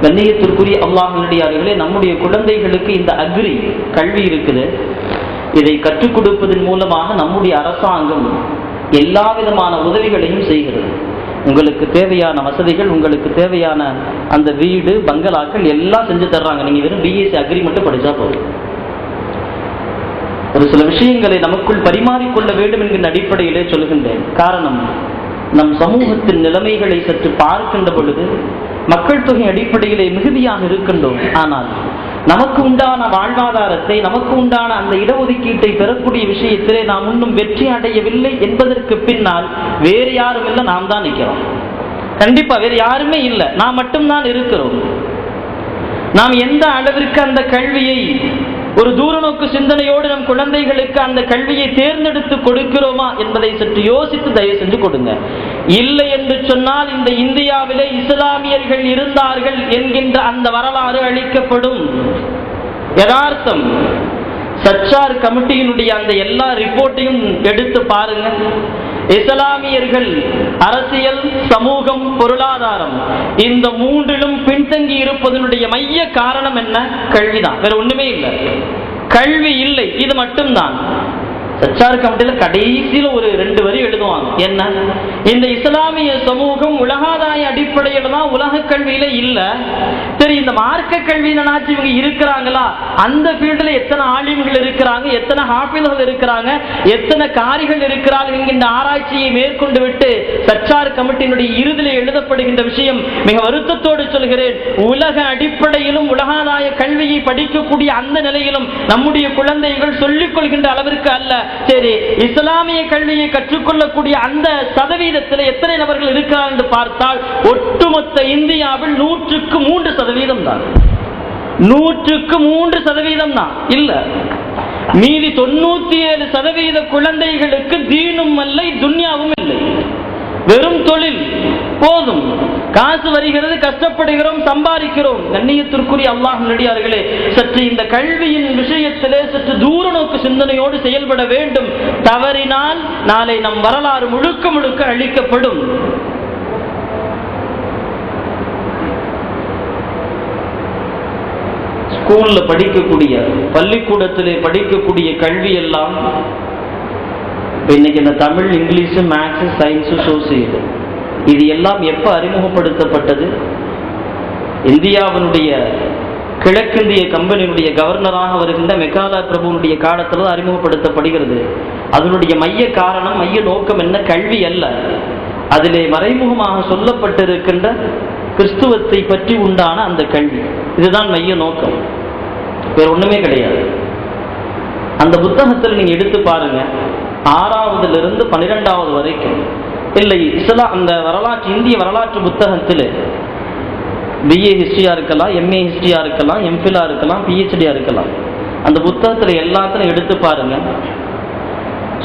[SPEAKER 2] கண்ணியத்திற்குரிய அல்லாஹ் நல்லடியார்களே, நம்முடைய குழந்தைகளுக்கு இந்த அக்ரி கல்வி இருக்குது. இதை கற்றுக் கொடுப்பதன் மூலமாக நம்முடைய அரசாங்கம் எல்லா விதமான உதவிகளையும் செய்கிறது. உங்களுக்கு தேவையான வசதிகள், உங்களுக்கு தேவையான அந்த வீடு, பங்களாக்கள் எல்லாம் செஞ்சு தர்றாங்க. நீங்க வெறும் பிஎஸ்சி அக்ரி மட்டும் படிச்சா போதும். ஒரு சில விஷயங்களை நமக்குள் பரிமாறிக்கொள்ள வேண்டும் என்கிற அடிப்படையிலே சொல்கின்றேன். காரணம், நம் சமூகத்தின் நிலைமைகளை சற்று பார்க்கின்ற பொழுது மக்கள் தொகை அடிப்படையிலே மிகுதியாக இருக்கின்றோம். ஆனால் நமக்கு உண்டான வாழ்வாதாரத்தை, நமக்கு உண்டான அந்த இடஒதுக்கீட்டை பெறக்கூடிய விஷயத்திலே நாம் இன்னும் வெற்றி அடையவில்லை என்பதற்கு பின்னால் வேறு யாரும் இல்லை, நாம் தான் நிற்கிறோம். கண்டிப்பா வேறு யாருமே இல்லை, நாம் மட்டும்தான் இருக்கிறோம். நாம் எந்த அளவிற்கு அந்த கல்வியை ஒரு தூரநோக்கு சிந்தனையோடு நம் குழந்தைகளுக்கு அந்த கல்வியை தேர்ந்தெடுத்து கொடுக்கிறோமா என்பதை சற்று யோசித்து தயவு செஞ்சு கொடுங்க. இல்லை என்று சொன்னால் இந்த இந்தியாவிலே இஸ்லாமியர்கள் இருந்தார்கள் என்கின்ற அந்த வரலாறு அளிக்கப்படும். யதார்த்தம். சச்சார் கமிட்டியினுடைய அந்த எல்லா ரிப்போர்ட்டையும் எடுத்து பாருங்க. இஸ்லாமியர்கள் அரசியல், சமூகம், பொருளாதாரம் இந்த மூன்றிலும் பின்தங்கி இருப்பதனுடைய மைய காரணம் என்ன? கல்விதான். வேற ஒண்ணுமே இல்லை. கல்வி இல்லை, இது மட்டும்தான். சச்சார் கமிட்டியில் கடைசியில் ஒரு 2 வரி எழுதுவாங்க. என்ன? இந்த இஸ்லாமிய சமூகம் உலகாதாய அடிப்படையில் தான் உலக கல்வியில இல்ல. சரி, இந்த மார்க்க கல்வியினாச்சு இவங்க இருக்கிறாங்களா? அந்த ஃபீல்டில் எத்தனை ஆலிம்கள் இருக்கிறாங்க, எத்தனை ஹாஃபில்கள் இருக்கிறாங்க, எத்தனை காரிகள் இருக்கிறார்கள் என்கின்ற ஆராய்ச்சியை மேற்கொண்டு விட்டு சச்சார் கமிட்டியினுடைய இறுதியில் எழுதப்படுகின்ற விஷயம் மிக வருத்தத்தோடு சொல்கிறேன். உலக அடிப்படையிலும் உலகாதாய கல்வியை படிக்கக்கூடிய அந்த நிலையிலும் நம்முடைய குழந்தைகள் சொல்லிக் கொள்கின்ற அளவிற்கு அல்ல. சரி, இஸ்லாமிய கல்வியை கற்றுக்கொள்ளக்கூடிய அந்த சதவீதத்தில் எத்தனை நபர்கள் இருக்கிறார் என்று பார்த்தால் ஒட்டுமொத்த இந்தியாவில் 100க்கு 3% தான். 100க்கு 3% தான். இல்ல, மீதி 97% குழந்தைகளுக்கு தீனும் இல்லை, துன்யாவும் இல்லை. வெறும் தொழில் போதும், காசு வருகிறது, கஷ்டப்படுகிறோம், சம்பாதிக்கிறோம். கண்ணியத்திற்குரிய அல்லாஹ் நல்லடியார்களே, சற்று இந்த கல்வியின் விஷயத்திலே சற்று தூர நோக்கு சிந்தனையோடு செயல்பட வேண்டும். தவறினால் நாளை நம் வரலாறு முழுக்க முழுக்க அழிக்கப்படும். ஸ்கூல்ல படிக்கக்கூடிய, பள்ளிக்கூடத்திலே படிக்கக்கூடிய கல்வி எல்லாம் இன்னைக்கு இந்த Tamil, English, maths, science, social இது எல்லாம் எப்ப அறிமுகப்படுத்தப்பட்டது? இந்தியாவினுடைய கிழக்கிந்திய கம்பெனியுடைய கவர்னராக வருகின்ற மெக்காலா பிரபுனுடைய காலத்தில் அறிமுகப்படுத்தப்படுகிறது. அதனுடைய மைய காரணம், மைய நோக்கம் என்ன? கல்வி அல்ல. அதிலே மறைமுகமாக சொல்லப்பட்டிருக்கின்ற கிறிஸ்துவத்தை பற்றி உண்டான அந்த கல்வி, இதுதான் மைய நோக்கம், வேற ஒண்ணுமே கிடையாது. அந்த புத்தகத்தில் நீங்க எடுத்து பாருங்க, 6வதிலிருந்து 12வது வரைக்கும் இல்லை இஸ்லாம் அந்த வரலாற்று, இந்திய வரலாற்று புத்தகத்தில் பிஏ ஹிஸ்டரியா இருக்கலாம், எம்ஏ ஹிஸ்டரியா இருக்கலாம், எம்ஃபிலா இருக்கலாம், பிஹெச்டியா இருக்கலாம். அந்த புத்தகத்தில் எல்லாத்திலும் எடுத்து பாருங்க,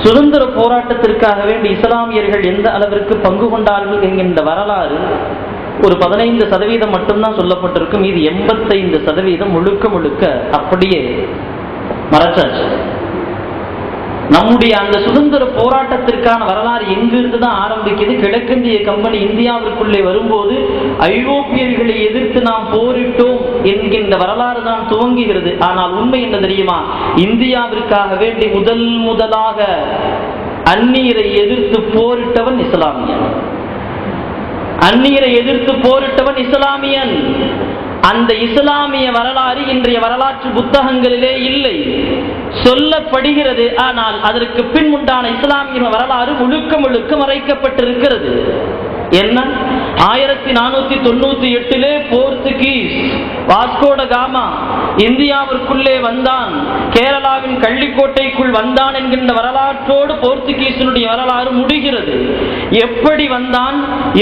[SPEAKER 2] சுதந்திர போராட்டத்திற்காக வேண்டி இஸ்லாமியர்கள் எந்த அளவிற்கு பங்கு கொண்டார்கள் என்கின்ற வரலாறு ஒரு 15% மட்டும்தான் சொல்லப்பட்டிருக்கும். இது 85% முழுக்க முழுக்க அப்படியே மறைச்சாச்சு. நம்முடைய அந்த சுதந்திர போராட்டத்திற்கான வரலாறு எங்கிருந்து தான் ஆரம்பிக்குது? கிழக்கிந்திய கம்பெனி இந்தியாவிற்குள்ளே வரும்போது ஐரோப்பியர்களை எதிர்த்து நாம் போரிட்டோம் என்கின்ற வரலாறு தான் துவங்குகிறது. ஆனால் உண்மை என்ன தெரியுமா? இந்தியாவிற்காக வேண்டி முதலாக அந்நியரை எதிர்த்து போரிட்டவன் இஸ்லாமியன். அந்நியரை எதிர்த்து போரிட்டவன் இஸ்லாமியன். அந்த இஸ்லாமிய வரலாறு இன்றைய வரலாற்று புத்தகங்களிலே இல்லை, சொல்லப்படுகிறது. ஆனால் அதற்கு பின் உண்டான இஸ்லாமிய வரலாறு முழுக்க முழுக்க மறைக்கப்பட்டிருக்கிறது. என்ன? 1498 போர்த்துகீஸ் வாஸ்கோட காமா இந்தியாவிற்குள்ளே வந்தான், கேரளாவின் கள்ளிக்கோட்டைக்குள் வந்தான் என்கின்ற வரலாற்றோடு போர்த்துகீசினுடைய வரலாறு முடிகிறது. எப்படி வந்தான்,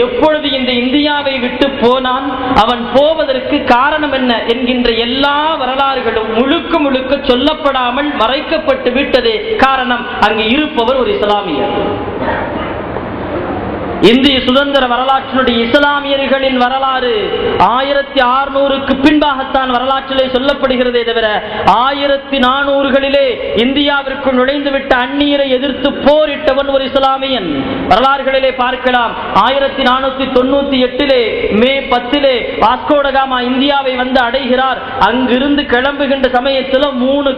[SPEAKER 2] எப்பொழுது இந்த இந்தியாவை விட்டு போனான், அவன் போவதற்கு காரணம் என்ன என்கின்ற எல்லா வரலாறுகளும் முழுக்க முழுக்க சொல்லப்படாமல் மறைக்கப்பட்டு விட்டதே. காரணம், அங்கு இருப்பவர் ஒரு இஸ்லாமியர். இந்திய சுதந்திர வரலாற்றினுடைய இஸ்லாமியர்களின் வரலாறு 1600க்கு பின்பாகத்தான் வரலாற்றிலே சொல்லப்படுகிறதே தவிர 1400களிலே இந்தியாவிற்கு நுழைந்துவிட்ட அந்நியரை எதிர்த்து போரிட்டவன் ஒரு இஸ்லாமியன். வரலாறுகளிலே பார்க்கலாம். 1498 மே 10 வாஸ்கோட காமா இந்தியாவை வந்து அடைகிறார். அங்கிருந்து கிளம்புகின்ற சமயத்தில் 3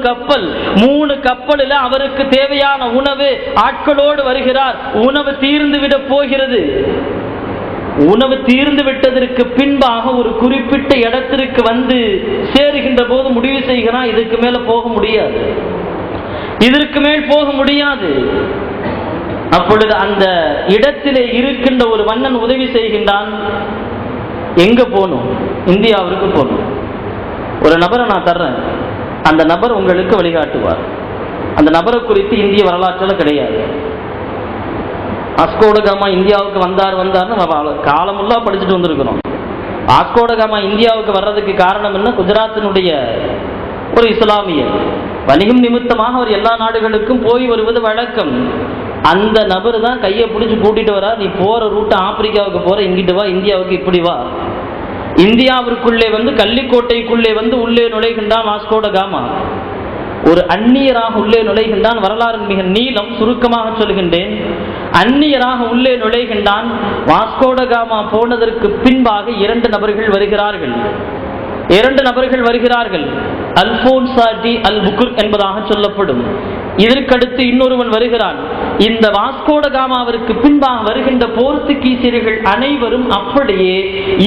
[SPEAKER 2] கப்பலில் அவருக்கு தேவையான உணவு ஆட்களோடு வருகிறார். உணவு தீர்ந்துவிட போகிறது. உணவு தீர்ந்து விட்டதற்கு பின்பாக ஒரு குறிப்பிட்ட இடத்திற்கு வந்து சேருகின்ற போது முடிவு செய்கிறான், இதுக்கு மேல போக முடியாது, இதற்கு மேல் போக முடியாது. அப்பொழுது அந்த இடத்திலே இருக்கின்ற ஒரு மன்னன் உதவி செய்கின்றான். எங்க போகணும்? இந்தியாவிற்கு போகணும். ஒரு நபரை நான் தர்றேன், அந்த நபர் உங்களுக்கு வழிகாட்டுவார். அந்த நபரை குறித்து இந்திய வரலாற்றில் கிடையாது. வாஸ்கோடகாமா இந்தியாவுக்கு வந்தார்னு காலமுல்லா படிச்சுட்டு வந்திருக்கிறோம். வாஸ்கோடகாமா இந்தியாவுக்கு வர்றதுக்கு காரணம் என்ன? குஜராத்தினுடைய ஒரு இஸ்லாமியர், வணிகம் நிமித்தமாக அவர் எல்லா நாடுகளுக்கும் போய் வருவது வழக்கம். அந்த நபர் தான் கையை பிடிச்சி கூட்டிட்டு வரா, நீ போற ரூட் ஆப்பிரிக்காவுக்கு போற, இங்கிட்டு வா, இந்தியாவுக்கு இப்படி வா. இந்தியாவிற்குள்ளே கள்ளிக்கோட்டைக்குள்ளே உள்ளே நுழைகின்றான் வாஸ்கோடகாமா. ஒரு அந்நியராக உள்ளே நுழைகின்றான். வரலாறு மிக நீளம், சுருக்கமாக சொல்கின்றேன். அந்நியராக உள்ளே நுழைகின்றான். வாஸ்கோடகாமா போனதற்கு பின்பாக 2 நபர்கள் வருகிறார்கள். அல்போன்சா டி அல்புகுர் என்பதாக சொல்லப்படும். இதற்கடுத்து இன்னொருவன் வருகிறான். இந்த வாஸ்கோடகாமாவிற்கு பின்பாக வருகின்ற போர்த்துகீசியர்கள் அனைவரும் அப்படியே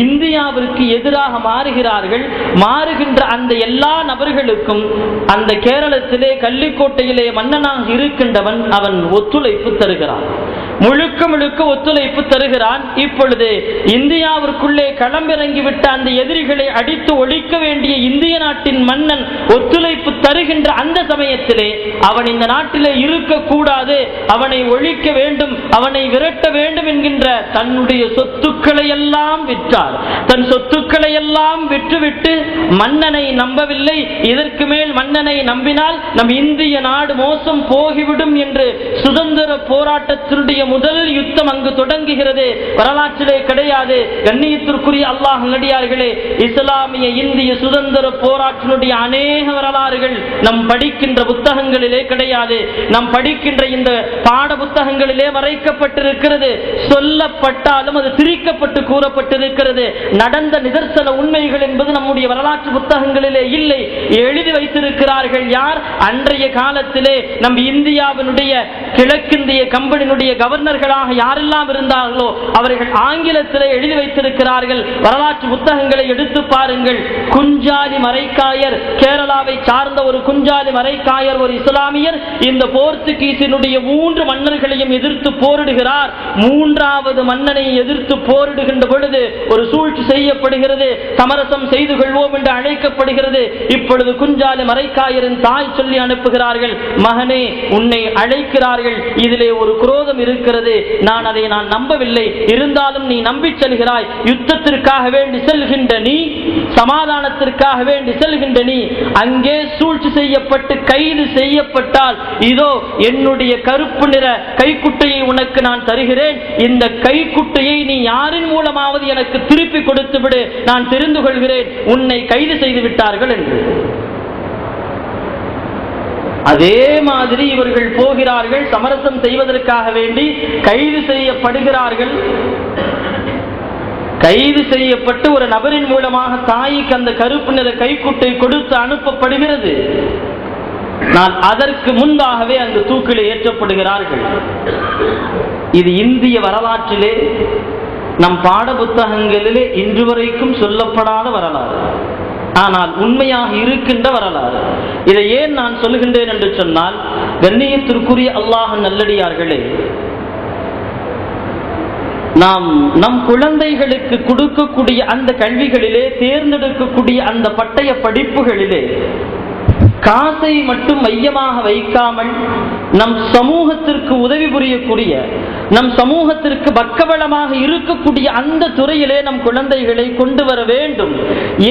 [SPEAKER 2] இந்தியாவிற்கு எதிராக மாறுகிறார்கள். மாறுகின்ற அந்த எல்லா நபர்களுக்கும் அந்த கேரளத்திலே கள்ளிக்கோட்டையிலே மன்னனாக இருக்கின்றவன் அவன் ஒத்துழைப்பு தருகிறான். முழுக்க ஒத்துழைப்பு தருகிறான். இப்பொழுது இந்தியாவிற்குள்ளே களமிறங்கிவிட்ட அந்த எதிரிகளை அடித்து ஒழிக்க வேண்டிய இந்திய நாட்டின் மன்னன் ஒத்துழைப்பு தருகின்ற அந்த சமயத்திலே அவன் இந்த நாட்டிலே இருக்கக்கூடாது, அவனை ஒழிக்க வேண்டும், அவனை விரட்ட வேண்டும் என்கின்ற தன்னுடைய சொத்துக்களை எல்லாம் விற்றார். தன் சொத்துக்களை எல்லாம் விற்றுவிட்டு மன்னனை நம்பவில்லை. இதற்கு மேல் மன்னனை நம்பினால் நம் இந்திய நாடு மோசம் போகிவிடும் என்று சுதந்திர போராட்டத்தினுடைய முதல் யுத்தம் அங்கு தொடங்குகிறது. வரலாற்றிலே கிடையாது. கண்ணியத்திற்குரிய அல்லாஹ் நல்லடியார்களே, இஸ்லாமிய இந்திய சுதந்திர போராட்டத்தினுடைய அநேக வரலாறுகள் நம் படிக்கின்ற புத்தகங்களிலே கிடையாது. நம் படிக்கின்ற இந்த பாட புத்தகங்களிலே மறைக்கப்பட்டிருக்கிறது. சொல்லப்பட்டாலும் அது திரிக்கப்பட்டு கூறப்பட்டிருக்கிறது. நடந்த நிதர்சன உண்மைகள் என்பது நம்முடைய வரலாற்று புத்தகங்களிலே இல்லை. எழுதி வைத்திருக்கிறார்கள் யார்? அன்றைய காலத்திலே நம் இந்தியாவினுடைய கிழக்கிந்திய கம்பெனியினுடைய கவர்னர்களாக யாரெல்லாம் இருந்தார்களோ அவர்கள் ஆங்கிலத்திலே எழுதி வைத்திருக்கிறார்கள். வரலாற்று புத்தகங்களை எடுத்து பாருங்கள். குஞ்சாலி மரைக்காயர், கேரளாவை சார்ந்த ஒரு குஞ்சாலி மரைக்காயர், ஒரு இஸ்லாமியர், இந்த போர்த்துகீசினுடைய 3 மன்னர்களையும் எதிர்த்து போரிடுகிறார். 3வது மன்னனை எதிர்த்து போரிடுகின்ற பொழுது ஒரு சூழ்ச்சி செய்யப்படுகிறது. சமரசம் செய்து கொள்வோம் என்று அழைக்கப்படுகிறது. இப்பொழுது குஞ்சாலி மரைக்காயரின் தாய் சொல்லி அனுப்புகிறார்கள், மகனே உன்னை அழைக்கிறார்கள், இதிலே ஒரு குரோதம் இருக்கிறது, அதை நான் நம்பவில்லை, இருந்தாலும் நீ நம்பி செல்கிறாய். யுத்தத்திற்காக வேண்டி செல்கின்ற நீ, சமாதானத்திற்காக வேண்டி செல்கின்ற நீ அங்கே சூழ்ச்சி செய்யப்பட்டு கைது செய்யப்பட்டால் இதோ என்னுடைய கருப்பு நிற கைக்குட்டையை உனக்கு நான் தருகிறேன். இந்த கைக்குட்டையை நீ யாரின் மூலமாவது எனக்கு திருப்பி கொடுத்து விடு, நான் தெரிந்து கொள்கிறேன் உன்னை கைது செய்து விட்டார்கள் என்று. அதே மாதிரி இவர்கள் போகிறார்கள், சமரசம் செய்வதற்காக வேண்டி கைது செய்யப்படுகிறார்கள். கைது செய்யப்பட்டு ஒரு நபரின் மூலமாக தாய்க்கு அந்த கருப்பு நிற கைக்குட்டை கொடுத்து அனுப்பப்படுகிறது. நான் அதற்கு முன்பாகவே அங்கு தூக்கிலே ஏற்றப்படுகிறார்கள். இது இந்திய வரலாற்றிலே நம் பாட புத்தகங்களிலே இன்று வரைக்கும் சொல்லப்படாத வரலாறு, ஆனால் உண்மையாக இருக்கின்ற வரலாறு. இதை ஏன் நான் சொல்லுகின்றேன் என்று சொன்னால், கண்ணியத்திற்குரிய அல்லாஹ் நல்லடியார்களே, நாம் நம் குழந்தைகளுக்கு கொடுக்கக்கூடிய அந்த கல்விகளிலே, தேர்ந்தெடுக்கக்கூடிய அந்த பட்டய படிப்புகளிலே காசை மட்டும் மையமாக வைக்காமல் நம் சமூகத்திற்கு உதவி புரியக்கூடிய, நம் சமூகத்திற்கு பக்கபலமாக இருக்கக்கூடிய அந்த துறையிலே நம் குழந்தைகளை கொண்டு வர வேண்டும்.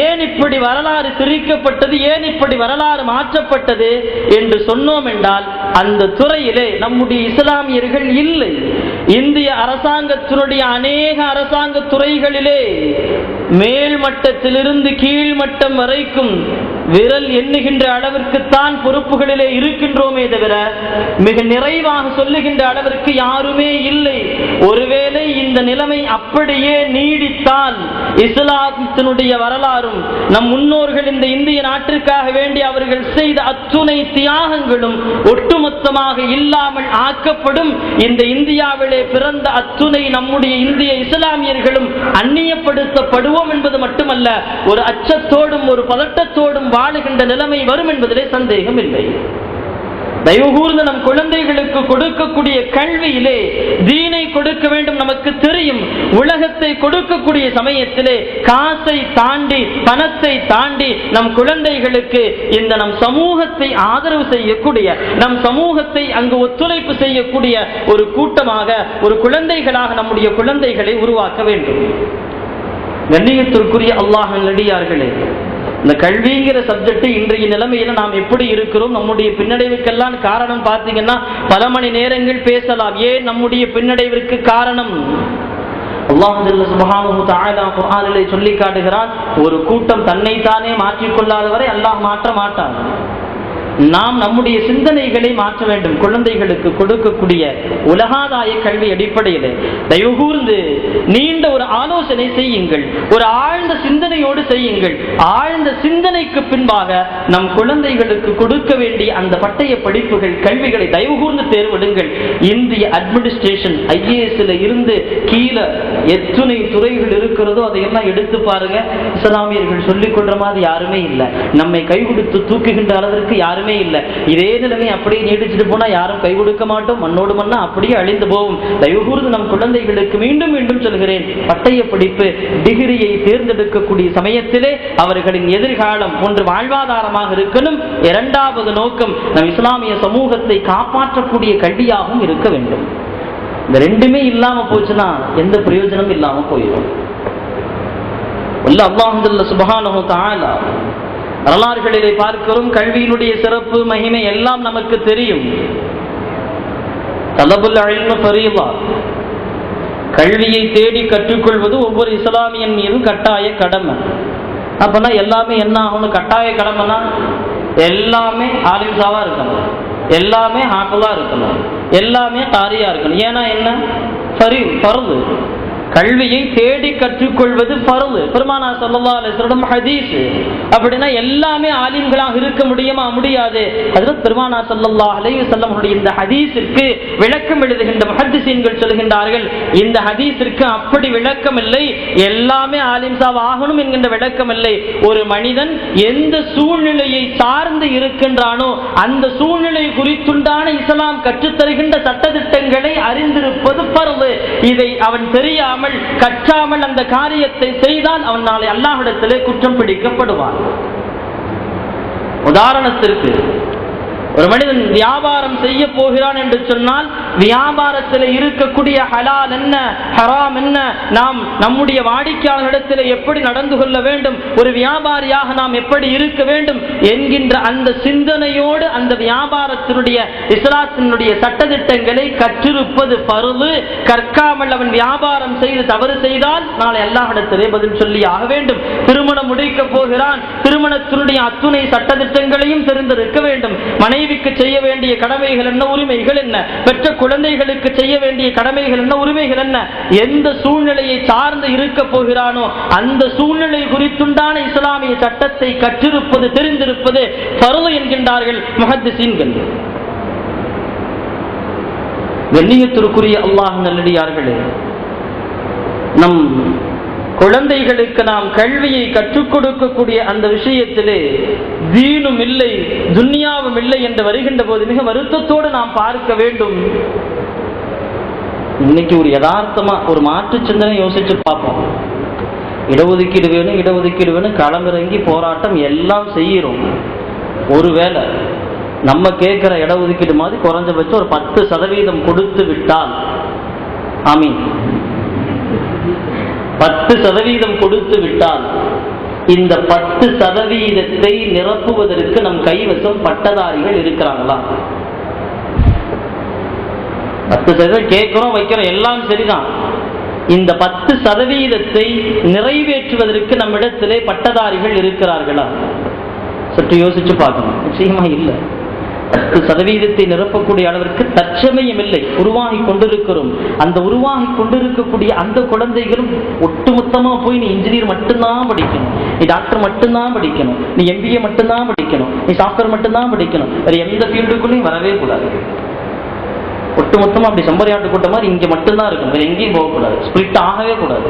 [SPEAKER 2] ஏன் இப்படி வரலாறு திரிக்கப்பட்டது, ஏன் இப்படி வரலாறு மாற்றப்பட்டது என்று சொன்னோம் என்றால், அந்த துறையிலே நம்முடைய இஸ்லாமியர்கள் இல்லை. இந்திய அரசாங்கத்தினுடைய அநேக அரசாங்க துறைகளிலே மேல்மட்டத்திலிருந்து கீழ்மட்டம் வரைக்கும் விரல் எண்ணுகின்ற அளவிற்குத்தான் பொறுப்புகளிலே இருக்கின்றோமே தவிர மிக நிறைவாக சொல்லுகின்ற அளவிற்கு யாருமே இல்லை. ஒருவேளை இந்த நிலைமை அப்படியே நீடித்தால் இஸ்லாத்தினுடைய வரலாறும் நம் முன்னோர்கள் இந்த இந்திய நாட்டிற்காக வேண்டி அவர்கள் செய்த அத்துணை தியாகங்களும் ஒட்டுமொத்தமாக இல்லாமல் ஆக்கப்படும். இந்த இந்தியாவிலே பிறந்த அத்துணை நம்முடைய இந்திய இஸ்லாமியர்களும் அந்நியப்படுத்தப்படுவோம் என்பது மட்டுமல்ல, ஒரு அச்சத்தோடும் ஒரு பதட்டத்தோடும் வாழுகின்ற நிலைமை வரும் என்பதிலே சந்தேகம் இல்லை. தயவுகூர்ந்து நம் குழந்தைகளுக்கு கொடுக்கக்கூடிய கல்வியிலே தீனை கொடுக்க வேண்டும். நமக்கு தெரியும், உலகத்தை கொடுக்கக்கூடிய சமயத்திலே காசை தாண்டி, பணத்தை தாண்டி நம் குழந்தைகளுக்கு இந்த நம் சமூகத்தை ஆதரவு செய்யக்கூடிய, நம் சமூகத்தை அங்கு ஒத்துழைப்பு செய்யக்கூடிய ஒரு கூட்டமாக, ஒரு குழந்தைகளாக நம்முடைய குழந்தைகளை உருவாக்க வேண்டும். கண்ணியத்திற்குரிய அல்லாஹ்வின் அடியார்களே, இந்த கல்விங்கிற சப்ஜெக்ட் இன்றைய நிலைமையில நாம் எப்படி இருக்கிறோம், நம்முடைய பின்னடைவுக்கெல்லாம் காரணம் பார்த்தீங்கன்னா பல மணி நேரங்கள் பேசலாம். ஏன் நம்முடைய பின்னடைவிற்கு காரணம்? அல்லாஹ் ஜல்ல சுப்ஹானஹு வ தஆலா குர்ஆனிலே சொல்லி காட்டுகிறான், ஒரு கூட்டம் தன்னைத்தானே மாற்றிக்கொள்ளாத வரை அல்லாஹ் மாற்ற மாட்டான். நாம் நம்முடைய சிந்தனைகளை மாற்ற வேண்டும். குழந்தைகளுக்கு கொடுக்கக்கூடிய உலகாதாய கல்வி அடிப்படையில் தயவுகூர்ந்து நீண்ட ஒரு ஆலோசனை செய்யுங்கள், ஒரு ஆழ்ந்த சிந்தனையோடு செய்யுங்கள். ஆழ்ந்த சிந்தனைக்கு பின்பாக நம் குழந்தைகளுக்கு கொடுக்க வேண்டிய அந்த பட்டய படிப்புகள், கல்விகளை தயவுகூர்ந்து தேர்வெடுங்கள். இந்திய அட்மினிஸ்ட்ரேஷன் IAS இருந்து கீழே எத்தனை துறைகள் இருக்கிறதோ அதையெல்லாம் எடுத்து பாருங்க. இஸ்லாமியர்கள் சொல்லிக் கொள்ற மாதிரி யாருமே இல்லை. நம்மை கை கொடுத்து தூக்குகின்ற அளவிற்கு யாருமே இல்லை. இதே நிலைமை அப்படியே நீடிச்சுட்டு போனா யாரும் கை கொடுக்க மாட்டோம், மண்ணோடு மண்ணா அப்படியே அழிந்து போகும். தயவுகூர்ந்து நம் குழந்தைகளுக்கு மீண்டும் மீண்டும் சொல்கிறேன், பட்டய படிப்பு டிகிரியை தேர்ந்தெடுக்கக்கூடிய சமயத்திலே அவர்களின் எதிர்காலம் ஒன்று வாழ்வாதாரமாக இருக்கணும். இரண்டாவது நோக்கம் நம் இஸ்லாமிய சமூகத்தை காப்பாற்றக்கூடிய கல்வியாகவும் இருக்க வேண்டும். இந்த ரெண்டுமே இல்லாம போச்சுன்னா எந்த பிரயோஜனமும் இல்லாம போயிடும். அல்லாஹ் சுப்ஹானஹு வ தஆலா வரலாறுகளிலே பார்க்கிறோம், கல்வியினுடைய சிறப்பு மகிமை எல்லாம் நமக்கு தெரியும். தலபுல் இல்மு ஃபரீதா, கல்வியை தேடி கற்றுக்கொள்வது ஒவ்வொரு இஸ்லாமியன் மீதும் கட்டாய கடமை. அப்பனா எல்லாமே என்ன ஆகணும்? கட்டாய கடமைனா எல்லாமே ஆலிம்சாவா இருக்கணும், எல்லாமே ஹாஃபிலா இருக்கணும், எல்லாமே காரியா இருக்கணும். ஏன்னா என்ன? ஃபர்து. கல்வியை தேடி கற்றுக்கொள்வது ஃபர்து. பெருமானார் ஸல்லல்லாஹு அலைஹி வஸல்லம் ஹதீஸ். அப்படின்னா எல்லாமே ஆலிம்களாக இருக்க முடியுமா? முடியாது. ஹஜ்ரத் பெருமானார் ஸல்லல்லாஹு அலைஹி வஸல்லம் இந்த ஹதீஸிற்கு விளக்கம் எழுதுகின்ற முஹத்திஸீன்கள் சொல்கின்றார்கள், இந்த ஹதீஸிற்கு அப்படி விளக்கம் இல்லை, எல்லாமே ஆலிம்சாவ் ஆகணும் என்கின்ற விளக்கம் இல்லை. ஒரு மனிதன் எந்த சூழ்நிலையை சார்ந்து இருக்கின்றானோ அந்த சூழ்நிலை குறித்துண்டான இஸ்லாம் கற்றுத்தருகின்ற சட்டதிட்டங்களை அறிந்திருப்பது ஃபர்து. இதை அவன் தெரியாமல் கற்றாமல் அந்த காரியத்தை செய்தால் அவன் நாளை அல்லாஹ்விடத்திலே குற்றம் பிடிக்கப்படுவான். உதாரணத்திற்கு, ஒரு மனிதன் வியாபாரம் செய்ய போகிறான் என்று சொன்னால் வியாபாரத்தில் இருக்கக்கூடிய ஹலால் என்ன, ஹராம் என்ன, நாம் நம்முடைய வாடிக்கையாளர்களிடத்தில் எப்படி நடந்து கொள்ள வேண்டும், ஒரு வியாபாரியாக நாம் எப்படி இருக்க வேண்டும் என்கின்ற அந்த சிந்தனையோடு அந்த வியாபாரத்தினுடைய இஸ்லாத்தினுடைய சட்டதிட்டங்களை கற்றிருப்பது ஃபர்து. கற்காமல் அவன் வியாபாரம் செய்து தவறு செய்தால் நாளை அல்லாஹ்விடத்திலே பதில் சொல்லி ஆக வேண்டும். திருமணம் முடிக்க போகிறான், திருமணத்தினுடைய அத்துணை சட்டதிட்டங்களையும் தெரிந்திருக்க வேண்டும். மனைவிக்கு செய்ய வேண்டிய கடமைகள் என்ன, உரிமைகள் என்ன, பெற்ற குழந்தைகளுக்கு செய்ய வேண்டிய கடமைகள் என்ன, உரிமைகள் என்ன, எந்த சூழ்நிலையை சார்ந்து இருக்க போகிறானோ அந்த சூழ்நிலை குறித்துண்டான இஸ்லாமிய சட்டத்தை கற்றிருப்பது, தெரிந்திருப்பது ஃபர்து என்கின்றார்கள் முஹத்திஸீன்கள். கண்ணியத்திற்குரிய அல்லாஹ் நல்லடியார்களே, நம் குழந்தைகளுக்கு நாம் கல்வியை கற்றுக் கொடுக்கக்கூடிய அந்த விஷயத்திலே தீனும் இல்லை துன்யாவும் இல்லை என்று வருகின்ற போது மிக வருத்தத்தோடு நாம் பார்க்க வேண்டும். இன்னைக்கு ஒரு யதார்த்தமா ஒரு மாற்று சிந்தனை யோசிச்சு பார்ப்போம். இடஒதுக்கீடு வேணும், இடஒதுக்கீடு வேணும், களமிறங்கி போராட்டம் எல்லாம் செய்கிறோம். ஒருவேளை நம்ம கேட்கிற இடஒதுக்கீடு மாதிரி குறைஞ்சபட்சம் ஒரு 10% கொடுத்து விட்டால், ஆமீன், 10% கொடுத்து விட்டால் இந்த 10% நிரப்புவதற்கு நம் கைவசம் பட்டதாரிகள் இருக்கிறாங்களா? 10% கேட்கிறோம், வைக்கிறோம், எல்லாம் சரிதான். இந்த 10% நிறைவேற்றுவதற்கு நம்மிடத்திலே பட்டதாரிகள் இருக்கிறார்களா? சற்று யோசிச்சு பார்க்கணும். நிச்சயமா இல்லை. 10% நிரப்பக்கூடிய அளவிற்கு தற்சமயம் இல்லை, உருவாகி கொண்டிருக்கிறோம். அந்த உருவாகி கொண்டிருக்கக்கூடிய அந்த குழந்தைகளும் ஒட்டுமொத்தமா போய் நீ இன்ஜினியர் மட்டும்தான் படிக்கணும், நீ டாக்டர் மட்டும்தான் படிக்கணும், நீ MBA மட்டும்தான் படிக்கணும், நீ சாஃப்ட்வேர் மட்டும்தான் படிக்கணும், வேற எந்த ஃபீல்டுக்குள்ளேயும் வரவே கூடாது. ஒட்டுமொத்தமா அப்படி சம்பரியாட்டு கூட்ட மாதிரி இங்க மட்டும்தான் இருக்கும், வேற எங்கேயும் போகக்கூடாது, ஸ்பிளிட் ஆகவே கூடாது.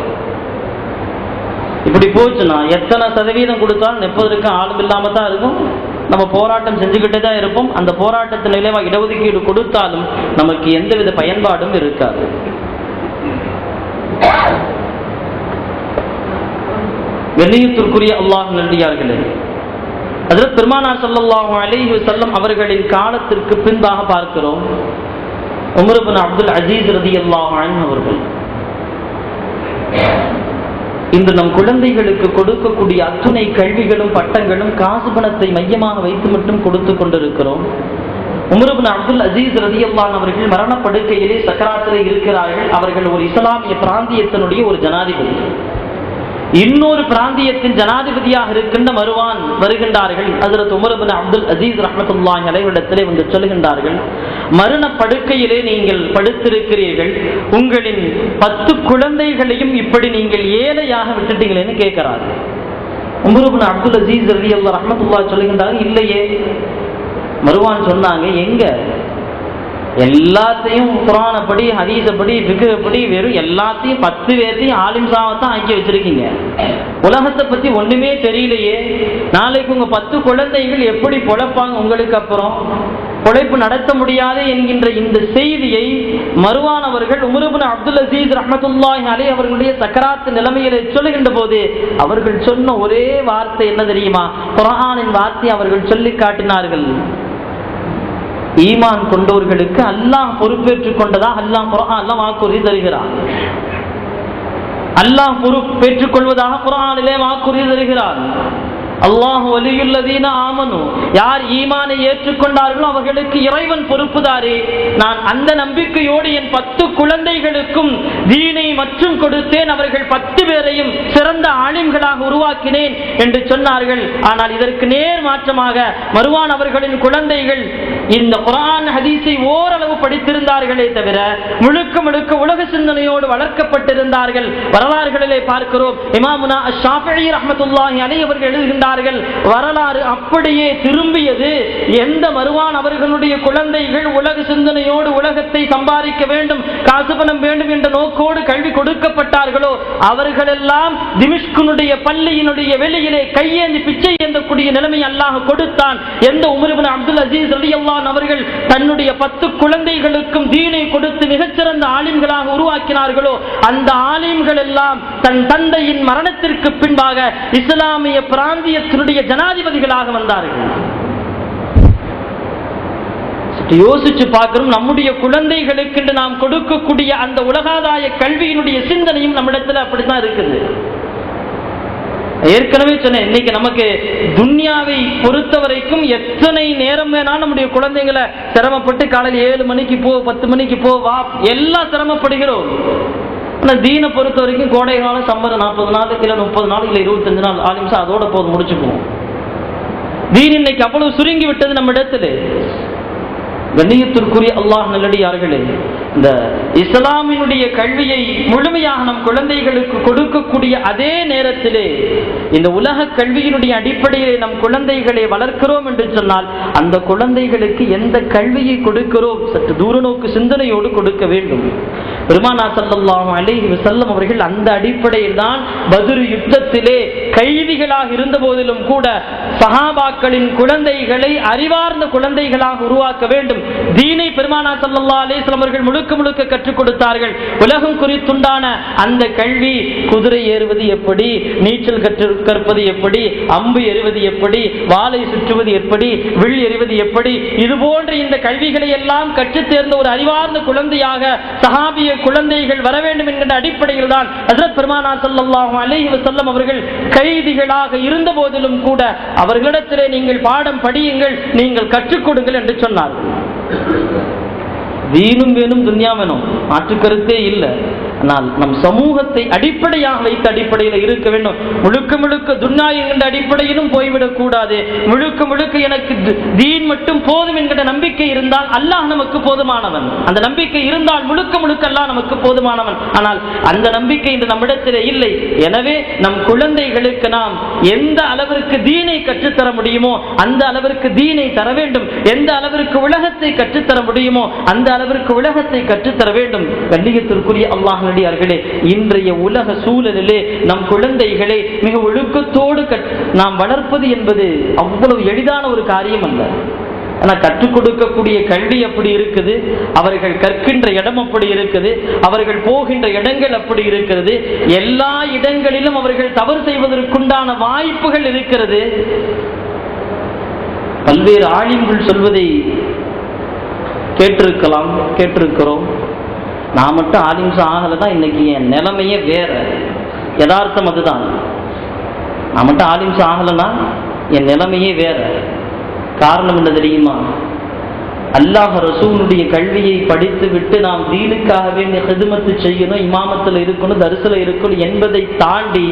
[SPEAKER 2] இப்படி போச்சுன்னா எத்தனை சதவீதம் கொடுத்தாலும் நிற்பதற்கு ஆளும் இல்லாம தான் இருக்கும். நம்ம போராட்டம் செஞ்சுக்கிட்டே தான் இருப்போம். அந்த போராட்டத்தின் விளைவா இடஒதுக்கீடு கொடுத்தாலும் நமக்கு எந்தவித பயன்பாடும் இருக்காது. கண்ணியத்திற்குரிய அல்லாஹ் நல்லடியார்களே, ஹஜ்ரத் பெருமானார் ஸல்லல்லாஹு அலைஹி வஸல்லம் அவர்களின் காலத்திற்கு பின்பாக பார்க்கிறோம், உமர் இப்னு அப்துல் அஜீஸ் ரலியல்லாஹு அன்ஹு அவர்கள் இன்று நம் குழந்தைகளுக்கு கொடுக்கக்கூடிய அத்துணை கல்விகளும் பட்டங்களும் காசு பணத்தை மையமாக வைத்து மட்டும் கொடுத்து கொண்டிருக்கிறோம். உமர் இப்னு அப்துல் அஜீஸ் ரலியல்லாஹு அன்ஹு அவர்கள் மரணப்படுக்கையிலே சக்கராத்திலே இருக்கிறார்கள். அவர்கள் ஒரு இஸ்லாமிய பிராந்தியத்தினுடைய ஒரு ஜனாதிபதி. இன்னொரு பிராந்தியத்தின் ஜனாதிபதியாக இருக்கின்ற மருவான் வருகின்றார்கள். ஹஜ்ரத் உமர் இப்னு அப்துல் அஜீஸ் ரஹ்மத்துல்லாஹி அலைஹி இடத்திலே வந்து சொல்லுகின்றார்கள், மரண படுக்கையிலே நீங்கள் படுத்திருக்கிறீர்கள், உங்களின் 10 குழந்தைகளையும் இப்படி நீங்கள் ஏழையாக விட்டுட்டீங்களேன்னு கேட்கிறார்கள். உமர் இப்னு அப்துல் அஜீஸ் ரலியல்லாஹு ரஹ்மத்துல்லாஹி சொல்லுகின்றார்கள், இல்லையே. மருவான் சொன்னாங்க, எங்க எல்லாத்தையும் குர்ஆனப்படி ஹதீஸப்படி ஃபிக்ஹ்ப்படி வெறும் எல்லாத்தையும் 10 பேர்த்தையும் ஆலிம் சாவத்தான் ஆக்கி வச்சிருக்கீங்க. உலகத்தை பத்தி ஒண்ணுமே தெரியலையே. நாளைக்கு உங்க 10 குழந்தைகள் எப்படி பொழைப்பாங்க? உங்களுக்கு அப்புறம் பொழைப்பு நடத்த முடியாது என்கின்ற இந்த செய்தியை மருவான் அவர்கள் உமர் இப்னு அப்துல் அஜீஸ் ரஹ்மத்துல்லாஹி அலைஹி அவர்களுடைய சக்கராத் நிலைமையிலே சொல்லுகின்ற போது அவர்கள் சொன்ன ஒரே வார்த்தை என்ன தெரியுமா? குர்ஆனின் வார்த்தை அவர்கள் சொல்லி காட்டினார்கள். ஈமான் கொண்டவர்களுக்கு அல்லாஹ் பொறுப்பேற்றுக் கொண்டதா அல்லாஹ் குர்ஆன்ல வாக்குறுதி தருகிறார். அல்லாஹ் பொறுப்பேற்றுக் கொள்வதாக குர்ஆனிலே வாக்குறுதி தருகிறார். அல்லாஹு வலியுல்லதீன ஆமனு, யார் ஈமானை ஏற்றுக்கொண்டார்களோ அவர்களுக்கு இறைவன் பொறுப்புதாரே. நான் அந்த நம்பிக்கையோடு என் 10 குழந்தைகளுக்கும் தீனை மற்றும் கொடுத்தேன், அவர்கள் 10 பேரையும் சிறந்த ஆலிம்களாக உருவாக்கினேன் என்று சொன்னார்கள். ஆனால் இதற்கு நேர் மாற்றமாக மருவான் அவர்களின் குழந்தைகள் இந்த குர்ஆன் ஹதீஸை ஓரளவு படித்திருந்தார்களே தவிர முழுக்க முழுக்க உலக சிந்தனையோடு வளர்க்கப்பட்டிருந்தார்கள். வரலாறுகளிலே பார்க்கிறோம், இமாமுனா அஷ்-ஷாஃபிஈ ரஹ்மத்துல்லாஹி அலைஹி அவர்கள் எழுதுகின்றார்கள், வரலாறு அப்படியே திரும்பியது. எந்த மருவான் அவர்களுடைய குழந்தைகள் உலக சிந்தனையோடு உலகத்தை சம்பாதிக்க வேண்டும், காசு பணம் வேண்டும் என்ற நோக்கோடு கல்வி கொடுக்கப்பட்டார்களோ அவர்களெல்லாம் திமிஷ்குனுடைய பள்ளியினுடைய வெளியிலே கையேந்தி பிச்சை ஏந்தக்கூடிய நிலைமை அல்லாஹ் கொடுத்தான். எந்த உமர் இப்னு அப்துல் அஜீஸ் ரலியல்லாஹு அன்ஹு அவர்கள் தன்னுடைய 10 குழந்தைகளுக்கும் தீனை கொடுத்து மிகச்சிறந்த ஆலிம்களாக உருவாக்கினார்களோ அந்த ஆலிம்கள் எல்லாம் தன் தந்தையின் மரணத்திற்கு பின்பாக இஸ்லாமிய பிராந்தியத்தினுடைய ஜனாதிபதிகளாக வந்தார்கள். யோசிச்சு பார்க்கிறோம், நம்முடைய குழந்தைகளுக்கு நாம் கொடுக்கக்கூடிய அந்த உலகாதாய கல்வியினுடைய சிந்தனையும் நம்மிடத்தில் அப்படித்தான் இருக்குது. ஏற்கனவே சொன்னேன், இன்னைக்கு நமக்கு துன்யாவை பொறுத்த வரைக்கும் எத்தனை நேரம் வேணாலும் நம்முடைய குழந்தைங்களை சிரமப்பட்டு காலையில் 7 மணிக்கு போ 10 மணிக்கு போ வா எல்லாம் சிரமப்படுகிறோம். ஆனால் தீனை பொறுத்த வரைக்கும் கோடை காலம் சம்பரம் 40 நாள் இல்லை 30 நாள் இல்லை 25 நாள் ஆலிம்சா அதோட போது முடிச்சுக்குவோம். தீன் இன்னைக்கு அவ்வளவு சுருங்கி விட்டது நம்ம இடத்துல. கண்ணியத்திற்குரிய அல்லாஹ் நல்லடியார்களே, இந்த இஸ்லாமினுடைய கல்வியை முழுமையாக நம் குழந்தைகளுக்கு கொடுக்கக்கூடிய அதே நேரத்திலே இந்த உலக கல்வியினுடைய அடிப்படையிலே நம் குழந்தைகளை வளர்க்கிறோம் என்று சொன்னால் அந்த குழந்தைகளுக்கு எந்த கல்வியை கொடுக்கிறோம் சற்று தூர நோக்கு சிந்தனையோடு கொடுக்க வேண்டும். பெருமானார் ஸல்லல்லாஹு அலைஹி வஸல்லம் அவர்கள் அந்த அடிப்படையில் தான் பத்ர் யுத்தத்திலே கைதிகளாக இருந்த போதிலும் கூட சஹாபாக்களின் குழந்தைகளை அறிவார்ந்த குழந்தைகளாக உருவாக்க வேண்டும். தீனை பெருமானார் ஸல்லல்லாஹு அலைஹி வஸல்லம் அவர்கள் முழுக்க முழுக்க கற்றுக் கொடுத்தார்கள். உலகம் குறித்துண்டான அந்த கல்வி, குதிரை ஏறுவது எப்படி, நீச்சல் கற்பது எப்படி, அம்பு எறிவது எப்படி, வாளை சுற்றுவது எப்படி, வில் எறிவது எப்படி, இது போன்ற இந்த கல்விகளை எல்லாம் கற்றுத் தேர்ந்த ஒரு அறிவார்ந்த குழந்தையாக சஹாபிய குழந்தைகள் வர வேண்டும் என்கின்ற அடிப்படையில் தான் ஹஜ்ரத் பெருமானார் ஸல்லல்லாஹு அலைஹி வஸல்லம் அவர்கள் கைதிகளாக இருந்த போதிலும் கூட அவர்களிடத்திலே நீங்கள் பாடம் படியுங்கள், நீங்கள் கற்றுக் கொடுங்கள் என்று சொன்னார்கள். தீனும் வேணும் துன்யா வேணும், மாற்று கருத்தே இல்லை. ஆனால் நம் சமூகத்தை அடிப்படையாக வைத்த அடிப்படையில் இருக்க வேண்டும். முழுக்க முழுக்க துன்யா என்கின்ற அடிப்படையிலும் போய்விடக் கூடாது. முழுக்க முழுக்க எனக்கு தீன் மட்டும் போதும் என்கிற நம்பிக்கை இருந்தால் அல்லாஹ் நமக்கு போதுமானவன். அந்த நம்பிக்கை இருந்தால் முழுக்க முழுக்க அல்லாஹ் நமக்கு போதுமானவன். ஆனால் அந்த நம்பிக்கை இன்று நம்மிடத்திலே இல்லை. எனவே நம் குழந்தைகளுக்கு நாம் எந்த அளவிற்கு தீனை கற்றுத்தர முடியுமோ அந்த அளவிற்கு தீனை தர வேண்டும். எந்த அளவிற்கு உலகத்தை கற்றுத்தர முடியுமோ அந்த அளவிற்கு உலகத்தை கற்றுத்தர வேண்டும். கண்ணியத்திற்குரிய அல்லாஹ் நடிகார்களே, இன்றைய உலக சூழலிலே நம் குழந்தைகளை மிக ஒழுக்கத்தோடு நாம் வளர்ப்பது என்பது அவ்வளவு எளிதான ஒரு காரியம் அல்ல. ஆனால் கற்றுக் கொடுக்கக்கூடிய கல்வி அப்படி இருக்குது, அவர்கள் கற்கின்ற இடம் அப்படி இருக்குது, அவர்கள் போகின்ற இடங்கள் அப்படி இருக்கிறது. எல்லா இடங்களிலும் அவர்கள் தவறு செய்வதற்குண்டான வாய்ப்புகள் இருக்கிறது. பல்வேறு ஆலிம்கள் சொல்வதை கேட்டிருக்கிறோம். நான் மட்டும் ஆலிம்ஸ் ஆகலைதான் இன்னைக்கு என் நிலைமையே வேற. யதார்த்தம் அதுதான். நான் மட்டும் ஆலிம்ஸ் ஆகலைன்னா என் நிலைமையே வேற. காரணம் என்ன தெரியுமா? அல்லாஹ் ரசூலுடைய கல்வியை படித்து விட்டு நாம் தீனுக்காகவே ஹிதுமத்து செய்யணும், இமாமத்தில் இருக்கணும், தரிசில இருக்கணும் என்பதை தாண்டி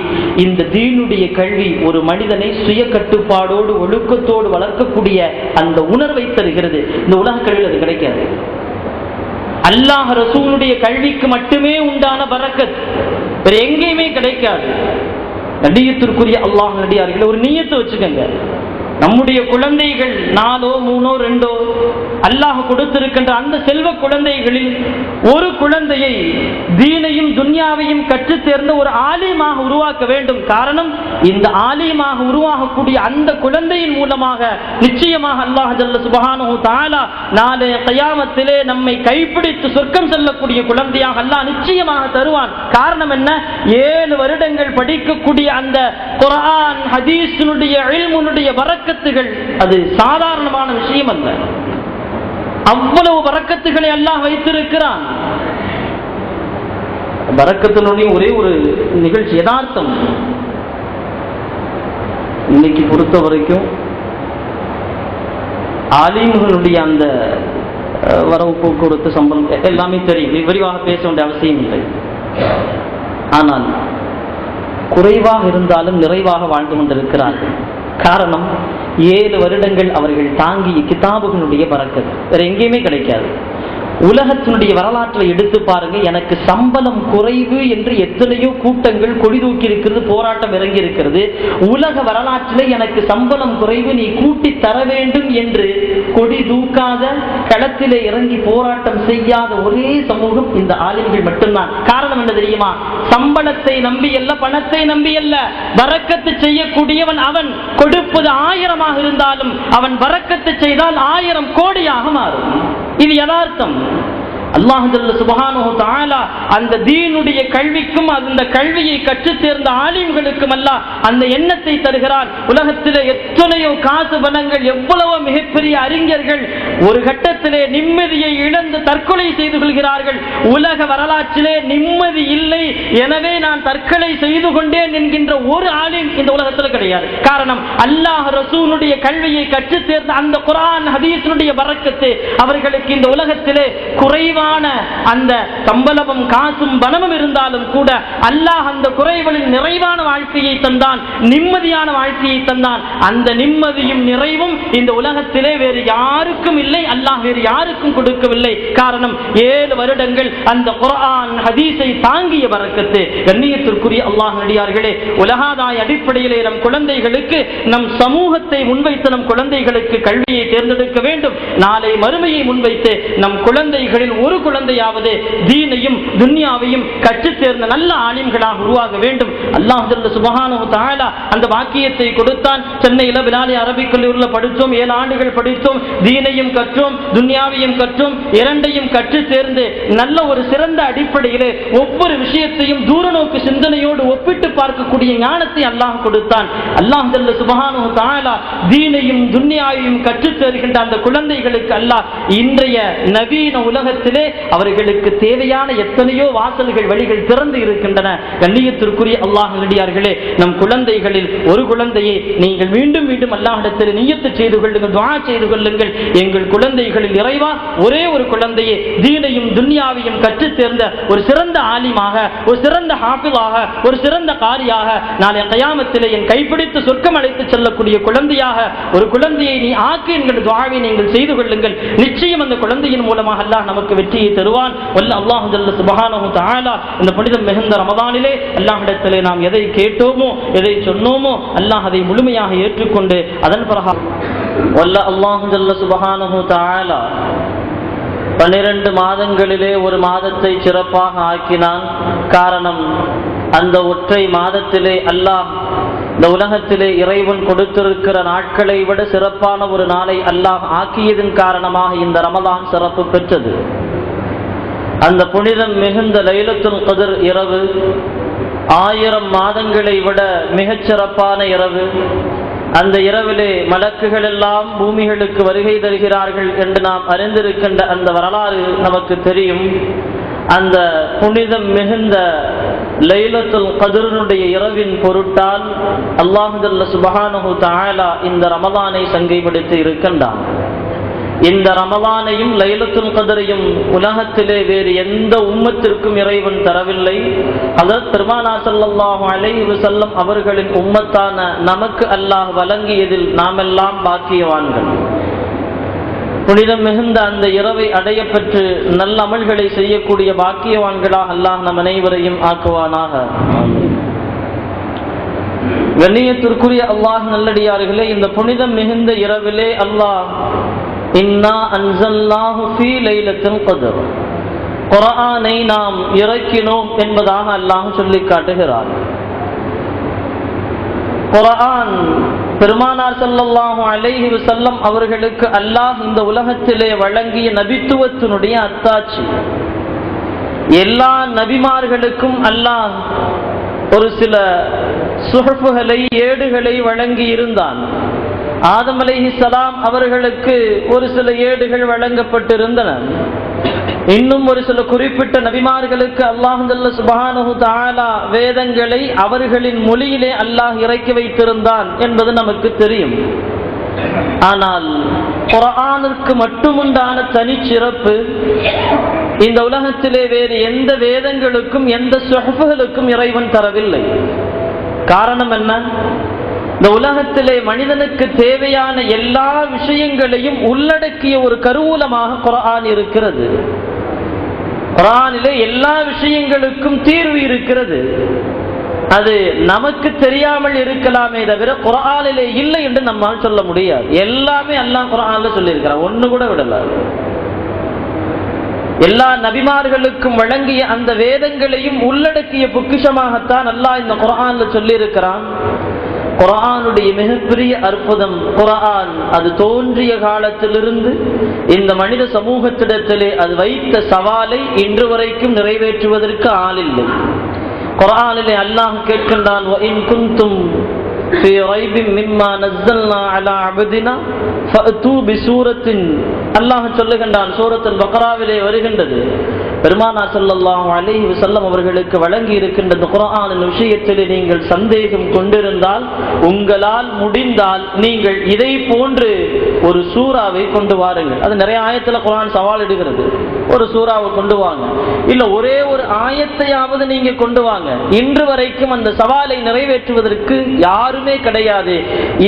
[SPEAKER 2] இந்த தீனுடைய கல்வி ஒரு மனிதனை சுய கட்டுப்பாடோடு ஒழுக்கத்தோடு வளர்க்கக்கூடிய அந்த உணர்வை தருகிறது. இந்த உலக கல்வியில் அது கிடைக்காது. அல்லாஹ் ரசூலுடைய கல்விக்கு மட்டுமே உண்டான பரக்கத் வேற எங்கேயுமே கிடைக்காது. நடிகத்திற்குரிய அல்லாஹ் நடிகார்கள் ஒரு நியத்தை வச்சுக்கங்க. நம்முடைய குழந்தைகள் 4, 3, 2 அல்லாஹ் கொடுத்திருக்கின்ற அந்த செல்வ குழந்தைகளில் ஒரு குழந்தையை தீனையும் துன்யாவையும் கற்றுத் தேர்ந்த ஒரு ஆலிமாக உருவாக்க வேண்டும். காரணம், இந்த ஆலிமாக உருவாகக்கூடிய அந்த குழந்தையின் மூலமாக நிச்சயமாக அல்லாஹ் ஜல்ல சுப்ஹானஹு தஆலா நாளைய கியாமத்திலே நம்மை கைப்பிடித்து சொர்க்கம் செல்லக்கூடிய குழந்தையாக அல்லாஹ் நிச்சயமாக தருவான். காரணம் என்ன? 7 வருடங்கள் படிக்கக்கூடிய அந்த குர்ஆன் ஹதீஸினுடைய இல்முனுடைய பரக்கத்துகள் அது சாதாரணமான விஷயம் அல்ல. அவ்வளவு பரக்கத்துகளை அல்லாஹ் வைத்திருக்கிறான். பரக்கத்தினுடைய ஒரே ஒரு நிகழ்ச்சி யதார்த்தம். இன்னைக்கு பொறுத்த வரைக்கும் ஆலிம்களுடைய அந்த வரவு போக்குவரத்து சம்பளம் எல்லாமே தெரியும், விரிவாக பேச வேண்டிய அவசியம் இல்லை. ஆனால் குறைவாக இருந்தாலும் நிறைவாக வாழ்ந்து கொண்டிருக்கிறார்கள். காரணம், 7 வருடங்கள் அவர்கள் தாங்கிய கிதாபுகளுடைய பரக்கத் வேற எங்கேயுமே கிடைக்காது. உலகத்தினுடைய வரலாற்றை எடுத்து பாருங்க. எனக்கு சம்பளம் குறைவு என்று எத்தனையோ கூட்டங்கள் கொடி தூக்கி இருக்கிறது, போராட்டம் இறங்கி இருக்கிறது. உலக வரலாற்றிலே எனக்கு சம்பளம் குறைவு, நீ கூட்டி தர வேண்டும் என்று கொடி தூக்காத, களத்திலே இறங்கி போராட்டம் செய்யாத ஒரே சமூகம் இந்த ஆலிம்கள் மட்டும்தான். காரணம் என்ன தெரியுமா? சம்பளத்தை நம்பி அல்ல, பணத்தை நம்பி அல்ல. பரக்கத்து செய்யக்கூடியவன் அவன். கொடுப்பது 1000 இருந்தாலும் அவன் பரக்கத்து செய்தால் 1000 கோடியாக மாறும். இது யதார்த்தம். அல்லாஹ் ஜல்ல சுப்ஹானஹு தஆலா அந்த தீனுடைய கல்விக்கும் அந்த கல்வியை கற்றுத் தேர்ந்த ஆலிம்களுக்கும் அல்லாஹ் அந்த எண்ணத்தை தருகிறார். உலகத்திலே எத்தனையோ காசு பணங்கள், எவ்வளவு மிகப்பெரிய அறிஞர்கள் ஒரு கட்டத்திலே நிம்மதியை இழந்து தற்கொலை செய்து கொள்கிறார்கள். உலக வரலாற்றிலே நிம்மதி இல்லை, எனவே நான் தற்கொலை செய்து கொண்டேன் என்கின்ற ஒரு ஆலிம் இந்த உலகத்தில் கிடையாது. காரணம், அல்லாஹ் ரசூலுடைய கல்வியை கற்றுத் தேர்ந்த அந்த குர்ஆன் ஹதீஸினுடைய பரக்கத்து அவர்களுக்கு இந்த உலகத்திலே குறைவான அந்த சம்பளமும் காசும் பணமும் இருந்தாலும் கூட அல்லாஹ் அந்த குறைகளில் நிறைவான வாழ்க்கையை தந்தான், நிம்மதியான வாழ்க்கையை தந்தான். அந்த நிம்மதியும் நிறைவும் இந்த உலகத்திலே வேறு யாருக்கும் இல்லை, அல்லாஹ் வேறு யாருக்கும் கொடுக்கவில்லை. காரணம், 7 வருடங்கள் அந்த குர்ஆன் ஹதீஸை தாங்கிய பரக்கத்து. கண்ணியத்திற்குரிய அல்லாஹ் நடிகார்களே, உலகாதாய அடிப்படையிலே நம் குழந்தைகளுக்கு, நம் சமூகத்தை முன்வைத்து நம் குழந்தைகளுக்கு கல்வியை தேர்ந்தெடுக்க வேண்டும். நாளை மறுமையை முன்வைத்து நம் குழந்தைகளில் ஒரு குழந்தையாவது தீனையும் துன்யாவையும் கற்றுத் தேர்ந்த நல்ல ஆலிம்களாக உருவாக வேண்டும். அல்லாஹ் ஜல்ல சுப்ஹானஹு தஆலா அந்த வாக்கியத்தை கொடுத்தான். சென்னையில் பிலாலி அரபிக் கல்லூரியில் படித்தோம், 7 ஆண்டுகள் படித்தோம், தீனையும் கற்றோம், துன்யாவையும் கற்றோம், இரண்டையும் கற்றுத் தேர்ந்து நல்ல ஒரு சிறந்த அடிப்படையிலே ஒவ்வொரு விஷயத்தையும் தூரநோக்கு சிந்தனையோடு ஒப்பிட்டு பார்க்கக்கூடிய ஞானத்தை அல்லாஹ் கொடுத்தான். அல்லாஹ் ஜல்ல சுப்ஹானஹு தஆலா தீனையும் துன்யாவையும் கற்றுத் தேர்கின்ற அந்த குழந்தைகளுக்கு அல்லாஹ் இன்றைய நவீன உலகத்திலே அவர்களுக்கு தேவையான எத்தனையோ வாசல்கள், வழிகள் திறந்து இருக்கின்றன. கண்ணியத்திற்குரிய அல்லாஹ் நடிகார்களே, நம் குழந்தைகளில் ஒரு குழந்தையை நீங்கள் மீண்டும் மீண்டும் அல்லாஹ்விடத்தில் நியத்து செய்து கொள்ளுங்கள், துஆ செய்து கொள்ளுங்கள். எங்கள் குழந்தைகளில் இறைவா ஒரே ஒரு குழந்தையை தீனையும் துன்யாவையும் கற்றுத் தேர்ந்த ஒரு சிறந்த ஆலிமாக, ஒரு சிறந்த ஹாஃபிலாக, ஒரு சிறந்த காரியாக, நாளை கியாமத்திலே என் கைப்பிடித்து சொர்க்கம் அழைத்து செல்லக்கூடிய குழந்தையாக ஒரு குழந்தையை நீ ஆக்கு என்கிற துஆவை நீங்கள் செய்து கொள்ளுங்கள். நிச்சயம் அந்த குழந்தையின் மூலமாக அல்லாஹ் நமக்கு வெற்றியை தருவான். வல்ல அல்லாஹ் ஜல்ல சுப்ஹானஹு தஆலா இந்த புனிதம் மிகுந்த ரமதானிலே அல்லாஹ்விடத்திலே நாம் எதை கேட்டோமோ, எதை சொன்னோமோ அல்லாஹ் அதை முழுமையாக ஏற்றுக்கொண்டு அதன் பிறகு வல்ல அல்லாஹ் ஜல்ல சுப்ஹானஹு தஆலா 12 மாதங்களிலே ஒரு மாதத்தை சிறப்பாக ஆக்கினான். காரணம், அந்த ஒற்றை மாதத்திலே அல்லாஹ் இந்த உலகத்திலே இறைவன் கொடுத்திருக்கிற நாட்களை விட சிறப்பான ஒரு நாளை அல்லாஹ் ஆக்கியதன் காரணமாக இந்த ரமலான் சிறப்பு பெற்றது. அந்த புனிதம் மிகுந்த லைலத்துல் கத்ர் இரவு 1000 மாதங்களை விட மிகச் சிறப்பான இரவு. அந்த இரவிலே மலக்குகள் எல்லாம் பூமிகளுக்கு வருகை தருகிறார்கள் என்று நாம் அறிந்திருக்கின்ற அந்த வரலாறு நமக்கு தெரியும். அந்த புனிதம் மிகுந்த லைலத்துல் கத்ருடைய இரவின் பொருட்டால் அல்லாஹ் ஜல்ல சுப்ஹானஹு தஆலா இந்த ரமலானை சங்கைப்படுத்தி இருக்கின்றான். இந்த ரமலானையும் லைலத்துல் கத்ரையும் உலகத்திலே வேறு எந்த உம்மத்திற்கும் இறைவன் தரவில்லை. ஹஜ்ரத் பெருமானார் ஸல்லல்லாஹு அலைஹி வஸல்லம் அவர்களின் உம்மத்தான நமக்கு அல்லாஹ் வழங்கியதில் நாமெல்லாம் பாக்கியவான்கள். புனிதம் மிகுந்த அந்த இரவை அடைய பெற்று நல்ல அமல்களை செய்யக்கூடிய பாக்கியவான்களாக அல்லாஹ் நம் அனைவரையும் ஆக்குவானாக. கண்ணியத்திற்குரிய அல்லாஹ் நல்லடியார்களே, இந்த புனிதம் மிகுந்த இரவிலே அல்லாஹ் இன்னா அன்ஸல்னாஹு ஃபீ லைலத்துல் கத்ர், குர்ஆனை நாம் இறக்கினோம் என்பதாக அல்லாஹ் சொல்லி காட்டுகிறார். குர்ஆன் பெருமானார் ஸல்லல்லாஹு அலைஹி வஸல்லம் அவர்களுக்கு அல்லாஹ் இந்த உலகத்திலே வழங்கிய நபித்துவத்தினுடைய அத்தாட்சி. எல்லா நபிமார்களுக்கும் அல்லாஹ் ஒரு சில சுஹஃப்களை, ஏடுகளை வழங்கி இருந்தான். ஆதம் அலைஹிஸ்ஸலாம் அவர்களுக்கு ஒரு சில ஏடுகள் வழங்கப்பட்டிருந்தன. இன்னும் ஒரு சில குறிப்பிட்ட நபிமார்களுக்கு அல்லாஹ் ஜல்ல சுப்ஹானஹு தஆலா வேதங்களை அவர்களின் மொழியிலே அல்லாஹ் இறக்கி வைத்திருந்தான் என்பது நமக்கு தெரியும். ஆனால் குர்ஆனுக்கு மட்டுமுண்டான தனிச்சிறப்பு இந்த உலகத்திலே வேறு எந்த வேதங்களுக்கும் எந்த சுஹஃப்களுக்கும் இறைவன் தரவில்லை. காரணம் என்ன? இந்த உலகத்திலே மனிதனுக்கு தேவையான எல்லா விஷயங்களையும் உள்ளடக்கிய ஒரு கருவூலமாக குர்ஆன் இருக்கிறது. குர்ஆனிலே எல்லா விஷயங்களுக்கும் தீர்வு இருக்கிறது. அது நமக்கு தெரியாமல் இருக்கலாமே தவிர குர்ஆனிலே இல்லை என்று நம்மால் சொல்ல முடியாது. எல்லாமே அல்லாஹ் குர்ஆன்ல சொல்லியிருக்கிறார், ஒண்ணு கூட விடல. எல்லா நபிமார்களுக்கும் வழங்கிய அந்த வேதங்களையும் உள்ளடக்கிய பொக்கிஷமாகத்தான் அல்லாஹ் இந்த குர்ஆன்ல சொல்லி இருக்கிறான். குர்ஆனுடைய மிகப்பெரிய அற்புதம், குர்ஆன் அது தோன்றிய காலத்திலிருந்து இந்த மனித சமூகத்திடத்திலே அது வைத்த சவாலை இன்று வரைக்கும் நிறைவேற்றுவதற்கு ஆளில்லை. குர்ஆனிலே அல்லாஹ் கேட்கின்றான், வ இன் குன்தும் ஃபீ ரைபின் மிம்மா நஸ்ஸல்னா அலா அப்தினா ஃபஅது பிசூரத்தின். அல்லாஹ் சொல்லுகின்றான், சூரத்துல் பக்ராவிலே வருகின்றது. பெருமானார் ஸல்லல்லாஹு அலைஹி வஸல்லம் அவர்களுக்கு வழங்கி இருக்கின்ற இந்த குர்ஆனின் விஷயத்திலே நீங்கள் சந்தேகம் கொண்டிருந்தால், உங்களால் முடிந்தால் நீங்கள் இதை போன்று ஒரு சூறாவை கொண்டு வாருங்கள். அது நிறைய ஆயத்துல குர்ஆன் சவால் இடுகிறது. ஒரு சூறாவை கொண்டு வாங்க, இல்ல ஒரே ஒரு ஆயத்தையாவது நீங்க கொண்டு வாங்க. இன்று வரைக்கும் அந்த சவாலை நிறைவேற்றுவதற்கு யாருமே கிடையாது.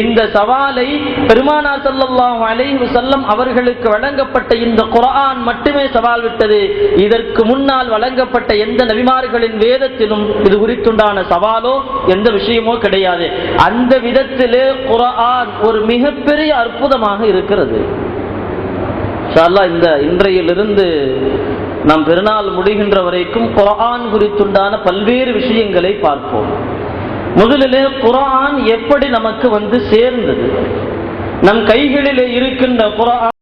[SPEAKER 2] இந்த சவாலை பெருமானார் ஸல்லல்லாஹு அலைஹி வஸல்லம் அவர்களுக்கு வழங்கப்பட்ட இந்த குர்ஆன் மட்டுமே சவால் விட்டது. இதற்கு முன்னால் வழங்கப்பட்ட எந்த நபிமார்களின் வேதத்திலும் இது குறித்துண்டான சவாலோ எந்த விஷயமோ கிடையாது. அந்த விதத்திலே குர்ஆன் ஒரு மிகப்பெரிய அற்புதமாக இருக்கிறது. இன்ஷா அல்லாஹ் இந்த இன்றையிலிருந்து நாம் பெருநாள் முடிகின்ற வரைக்கும் குர்ஆன் குறித்துண்டான பல்வேறு விஷயங்களை பார்ப்போம். முதலிலே குர்ஆன் எப்படி நமக்கு சேர்ந்தது? நம் கைகளிலே இருக்கின்ற குர்ஆன்